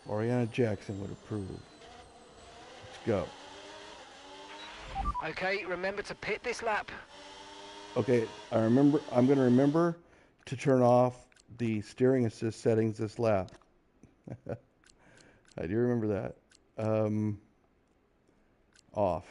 Oriana Jackson would approve. Let's go. Okay, remember to pit this lap. Okay, I'm going to remember to turn off the steering assist settings this lap. I do remember that. Off.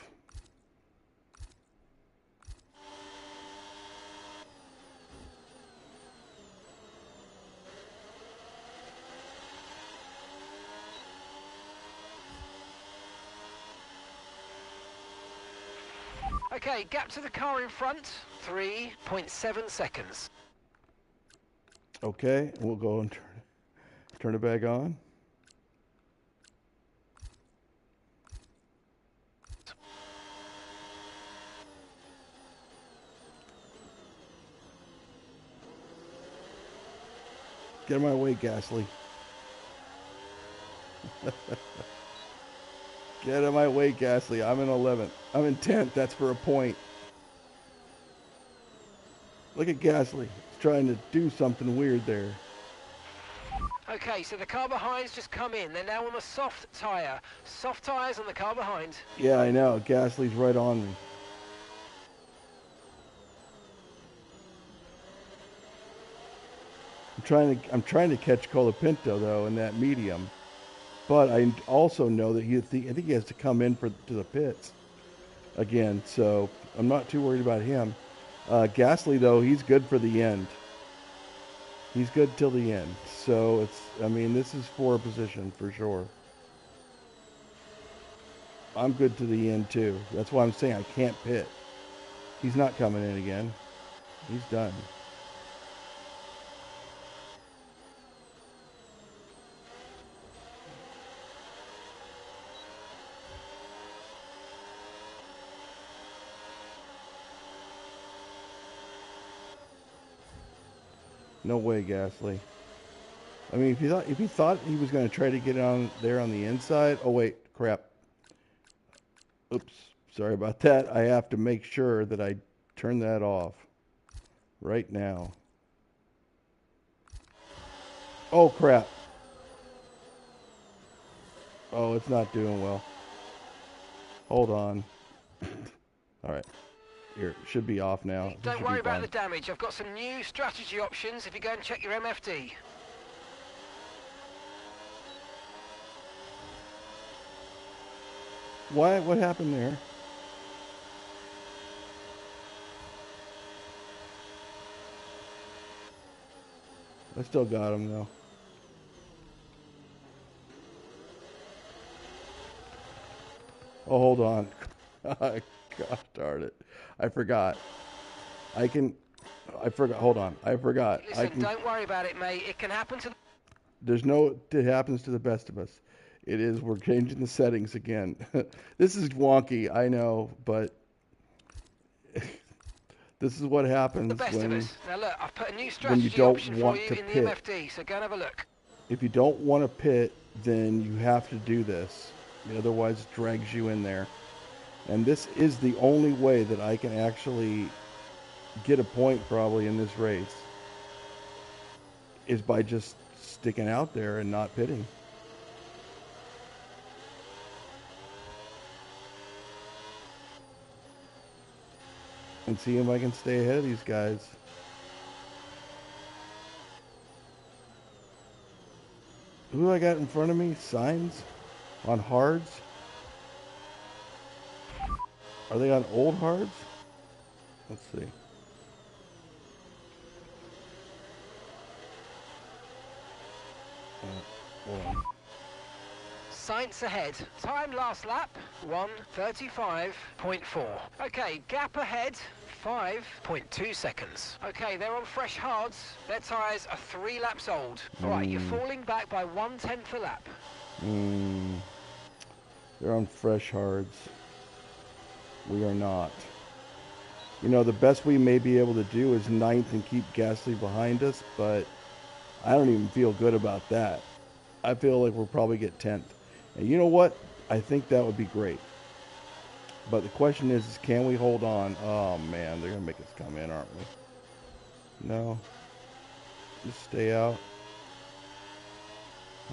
Okay, gap to the car in front, 3.7 seconds. Okay, we'll go and turn it back on. Get out of my way, Gasly. Get out of my way, Gasly. I'm in 11th. I'm in 10th. That's for a point. Look at Gasly. He's trying to do something weird there. Okay, so the car behind's just come in. They're now on a soft tyre. Soft tyres on the car behind. Yeah, I know. Gasly's right on me. I'm trying to catch Colapinto though in that medium, but I also know that I think he has to come in to the pits again, so I'm not too worried about him. Gasly though, he's good for the end. He's good till the end. So I mean, this is for a position for sure. I'm good to the end too. That's why I'm saying I can't pit. He's not coming in again. He's done. No way, Gasly. I mean, if he thought he was going to try to get on there on the inside. Oh wait, crap. Oops, sorry about that. I have to make sure that I turn that off right now. Oh crap. Oh, it's not doing well. Hold on. All right. Here, it should be off now. This Don't should be worry about fine. the damage. I've got some new strategy options if you go and check your MFD. Why? What happened there? I still got him though. Oh, hold on. Gosh darn it. I forgot. I can. I forgot. Hold on. I forgot. I Listen, can. don't worry about it, mate. It can happen to... There's no. It happens to the best of us. It is. We're changing the settings again. This is wonky. I know, but this is what the happens best of us. Now look, I've put a new when you strategy don't option for want you to in the pit. MFD, so go and have a look. If you don't want to pit, then you have to do this. Otherwise, it drags you in there. And this is the only way that I can actually get a point probably in this race is by just sticking out there and not pitting. And see if I can stay ahead of these guys. Who do I got in front of me? Signs on hards? Are they on old hards? Let's see. Hold on. Science ahead. Time last lap, 1:35.4. Okay, gap ahead, 5.2 seconds. Okay, they're on fresh hards. Their tyres are 3 laps old. All right, you're falling back by 1/10 a lap. They're on fresh hards. We are not. The best we may be able to do is ninth and keep Gasly behind us, but I don't even feel good about that. I feel like we'll probably get 10th. And you know what? I think that would be great. But the question is can we hold on? Oh, man, they're going to make us come in, aren't we? No. Just stay out.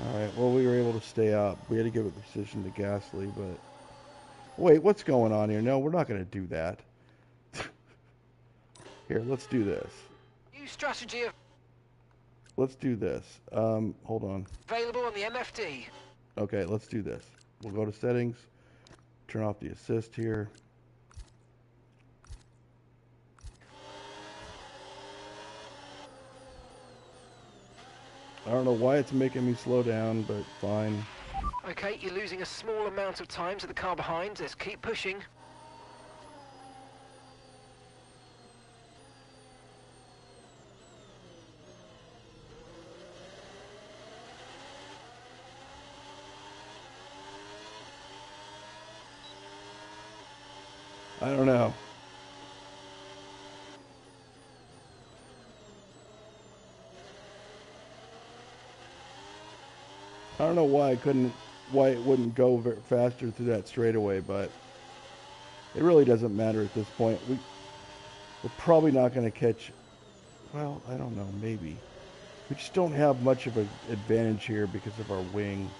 All right, well, we were able to stay out. We had to give a decision to Gasly, but... Wait, what's going on here? No, we're not going to do that. Here, let's do this. New strategy Let's do this. Hold on. available on the MFD. Okay, let's do this. We'll go to settings, turn off the assist here. I don't know why it's making me slow down, but fine. Okay, you're losing a small amount of time to the car behind. Let's keep pushing. I don't know. I don't know why I couldn't why it wouldn't go faster through that straightaway, but it really doesn't matter at this point. We're probably not going to catch. Well, I don't know. Maybe we just don't have much of an advantage here because of our wing.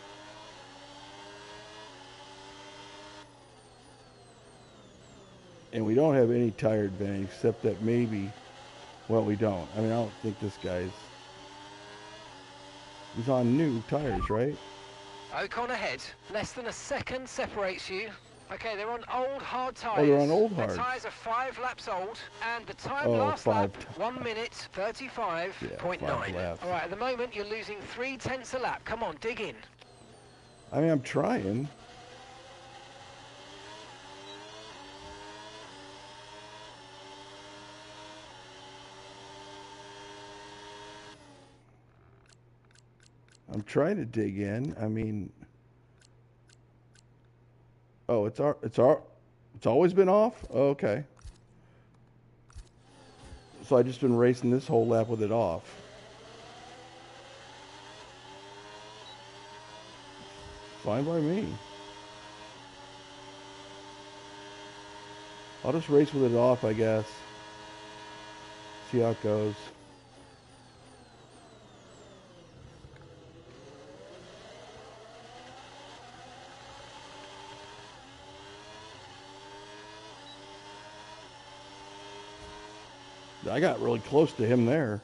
And we don't have any tire advantage except that maybe. Well, we don't. I mean, I don't think this guy's. He's on new tires, right? Ocon ahead. Less than a second separates you. Okay, they're on old hard tyres. Oh, they're on old Their hards. tyres are 5 laps old, and the time Oh, last lap, 5 1 minute 35.9. Yeah, 5 laps. All right, at the moment you're losing 0.3 a lap. Come on, dig in. I mean, I'm trying. I'm trying to dig in. I mean, oh, it's always been off. Oh, okay. So I just been racing this whole lap with it off. Fine by me. I'll just race with it off, I guess. See how it goes. I got really close to him there.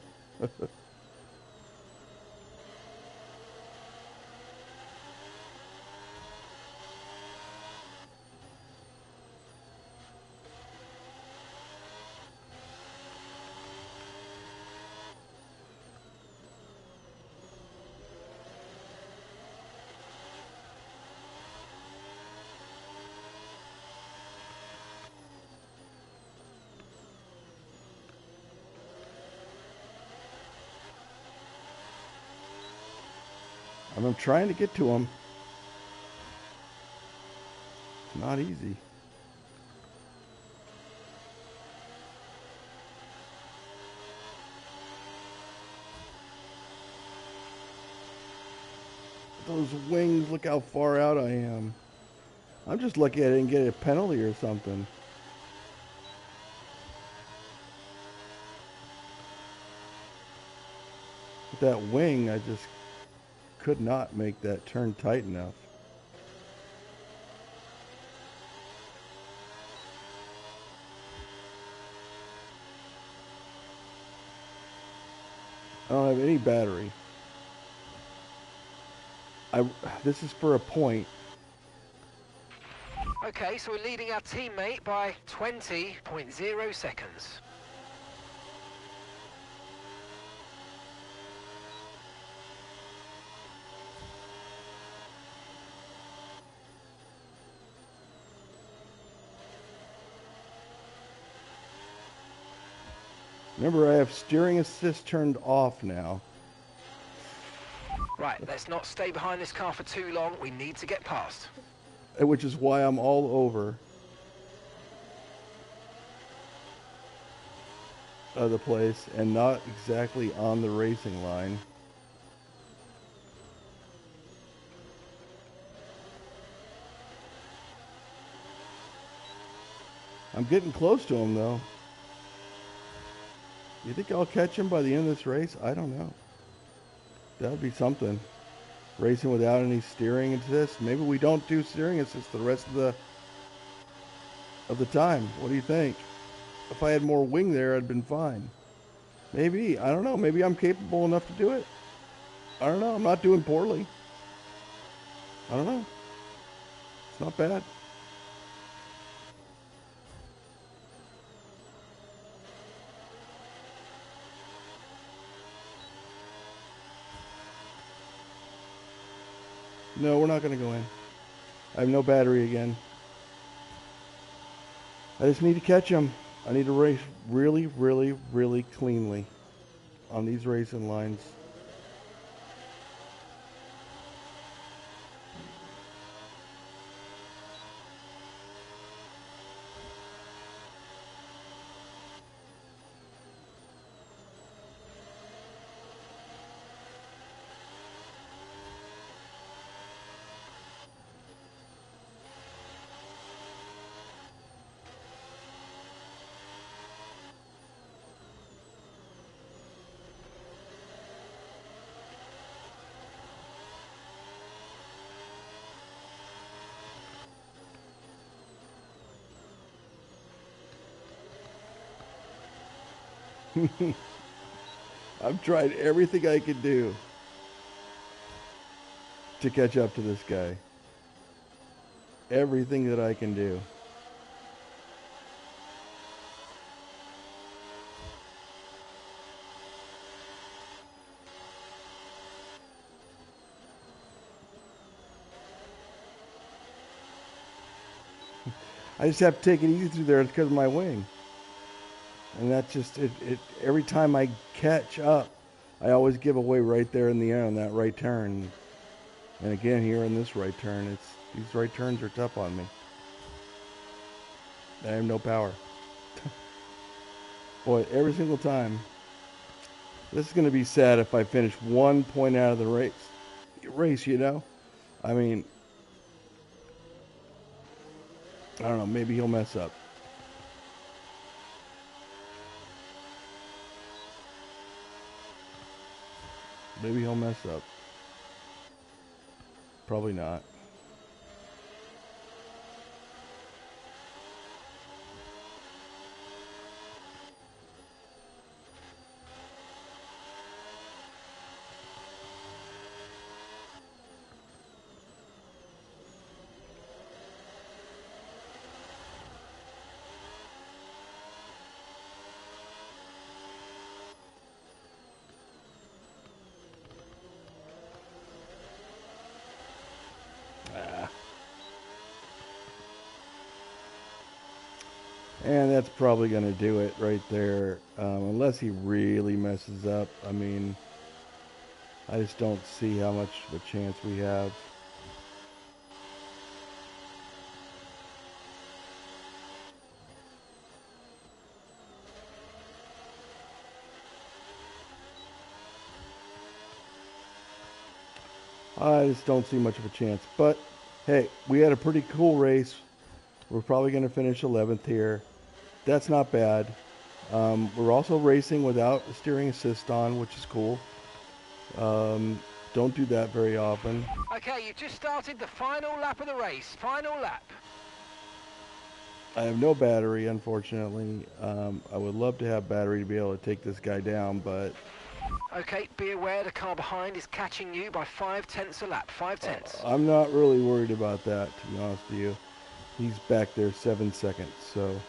I'm trying to get to him. It's not easy. Those wings, look how far out I am. I'm just lucky I didn't get a penalty or something. With that wing, I just could not make that turn tight enough. I don't have any battery. This is for a point. Okay, so we're leading our teammate by 20.0 seconds. Remember, I have steering assist turned off now. Right, let's not stay behind this car for too long. We need to get past. Which is why I'm all over the place and not exactly on the racing line. I'm getting close to him, though. You think I'll catch him by the end of this race? I don't know. That would be something. Racing without any steering assist. Maybe we don't do steering assist the rest of the time. What do you think? If I had more wing there, I'd been fine. Maybe. I don't know. Maybe I'm capable enough to do it. I don't know. I'm not doing poorly. I don't know. It's not bad. No, we're not going to go in. I have no battery again. I just need to catch him. I need to race really, really, really cleanly on these racing lines. I've tried everything I can do to catch up to this guy. Everything that I can do. I just have to take it easy through there because of my wing. And that's just it. Every time I catch up, I always give away right there in the air on that right turn. And again, here in this right turn, these right turns are tough on me. I have no power. Boy, every single time. This is going to be sad if I finish 1 point out of the race. You know? I mean, I don't know. Maybe he'll mess up. Maybe he'll mess up. Probably not. Ah. And that's probably going to do it right there. Unless he really messes up. I mean, I just don't see how much of a chance we have. I just don't see much of a chance. But hey, we had a pretty cool race. We're probably going to finish 11th here. That's not bad. We're also racing without a steering assist on, which is cool. Don't do that very often. Okay, you've just started the final lap of the race. Final lap. I have no battery, unfortunately. I would love to have battery to be able to take this guy down, but Okay, be aware the car behind is catching you by 5/10 a lap. 5/10. I'm not really worried about that, to be honest with you. He's back there 7 seconds, so,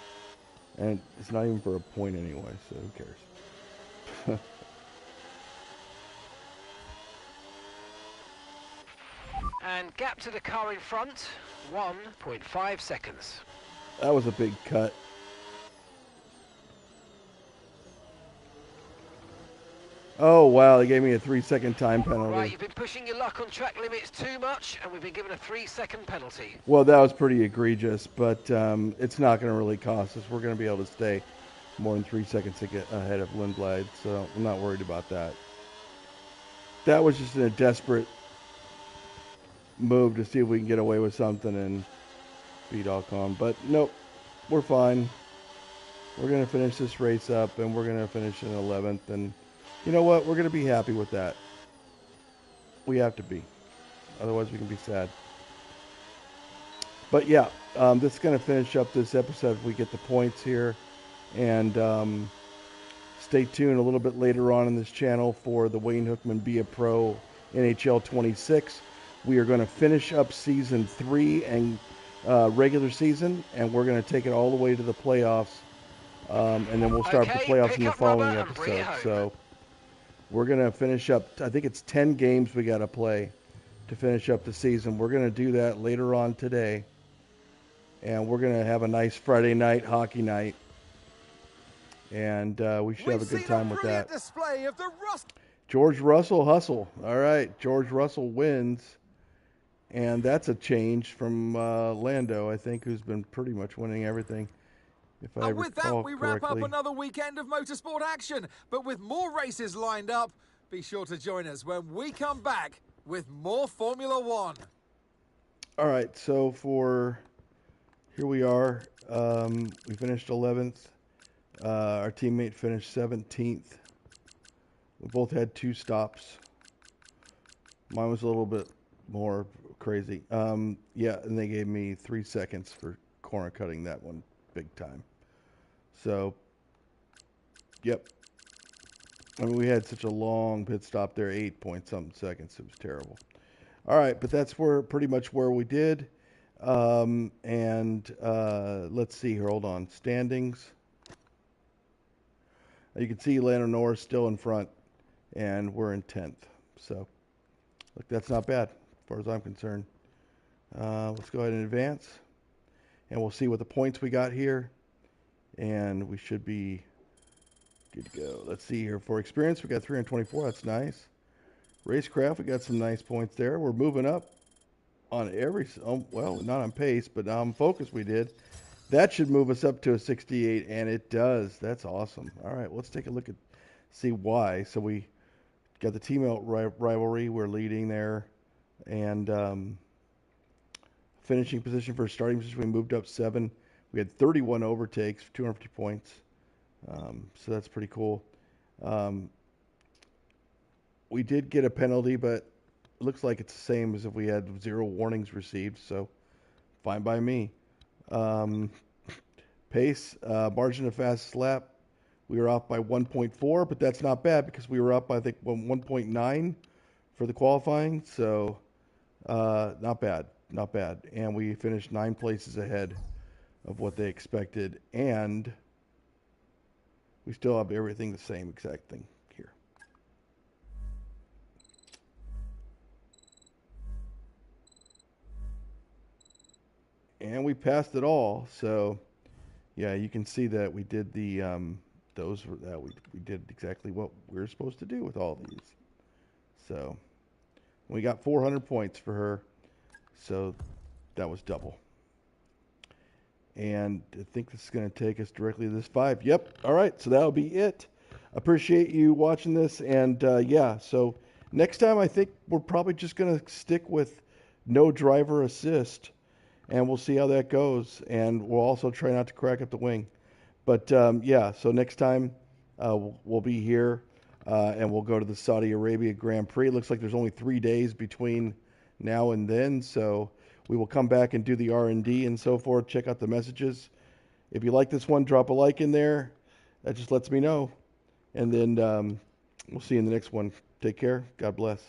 and it's not even for a point anyway, so who cares? And gap to the car in front, 1.5 seconds. That was a big cut. Oh, wow, they gave me a 3-second time penalty. Right, you've been pushing your luck on track limits too much, and we've been given a 3-second penalty. Well, that was pretty egregious, but it's not going to really cost us. We're going to be able to stay more than 3 seconds to get ahead of Lindblad, so I'm not worried about that. That was just a desperate move to see if we can get away with something and beat Alcon. But nope, we're fine. We're going to finish this race up, and we're going to finish in 11th. And you know what? We're going to be happy with that. We have to be. Otherwise, we can be sad. But yeah, this is going to finish up this episode if we get the points here. And stay tuned a little bit later on in this channel for the Wayne Hookman Be a Pro NHL 26. We are going to finish up Season 3 and regular season, and we're going to take it all the way to the playoffs. And then we'll start the playoffs in the following episode. So we're going to finish up, I think it's 10 games we got to play to finish up the season. We're going to do that later on today. And we're going to have a nice Friday night hockey night. And we should have a good time with that. Display of the George Russell hustle. All right, George Russell wins. And that's a change from Lando, I think, who's been pretty much winning everything. If I And with that, we wrap up correctly. another weekend of motorsport action. But with more races lined up, be sure to join us when we come back with more Formula One. All right, so here we are. We finished 11th. Our teammate finished 17th. We both had 2 stops. Mine was a little bit more crazy. Yeah, and they gave me 3 seconds for corner cutting that one big time. So, yep, I mean, we had such a long pit stop there, 8 point something seconds. It was terrible. All right, but that's where pretty much where we did. And let's see here. Hold on. Standings. You can see Lando Norris still in front, and we're in 10th. So, look, that's not bad as far as I'm concerned. Let's go ahead and advance, and we'll see what the points we got here, and we should be good to go. Let's see here. For experience, we got 324. That's nice. Racecraft, we got some nice points there. We're moving up on well, not on pace, but on focus we did. That should move us up to a 68, and it does. That's awesome. All right, let's take a look at, see why. So we got the team rivalry. We're leading there, and finishing position for starting position, we moved up 7. We had 31 overtakes, 250 points. So that's pretty cool. We did get a penalty, but it looks like it's the same as if we had 0 warnings received. So fine by me. Pace, margin of fastest lap, we were off by 1.4, but that's not bad because we were up, I think, 1.9 for the qualifying. So not bad, not bad. And we finished 9 places ahead of what they expected. And we still have everything the same exact thing here. And we passed it all. So yeah, you can see that we did the we did exactly what we were supposed to do with all these. So we got 400 points for her. So that was double. And I think this is going to take us directly to this 5. Yep. All right. So that'll be it. Appreciate you watching this. And yeah, so next time I think we're probably just going to stick with no driver assist. And we'll see how that goes. And we'll also try not to crack up the wing. But yeah, so next time we'll be here and we'll go to the Saudi Arabia Grand Prix. It looks like there's only 3 days between now and then. So we will come back and do the R&D and so forth. Check out the messages. If you like this one, drop a like in there. That just lets me know. And then we'll see you in the next one. Take care. God bless.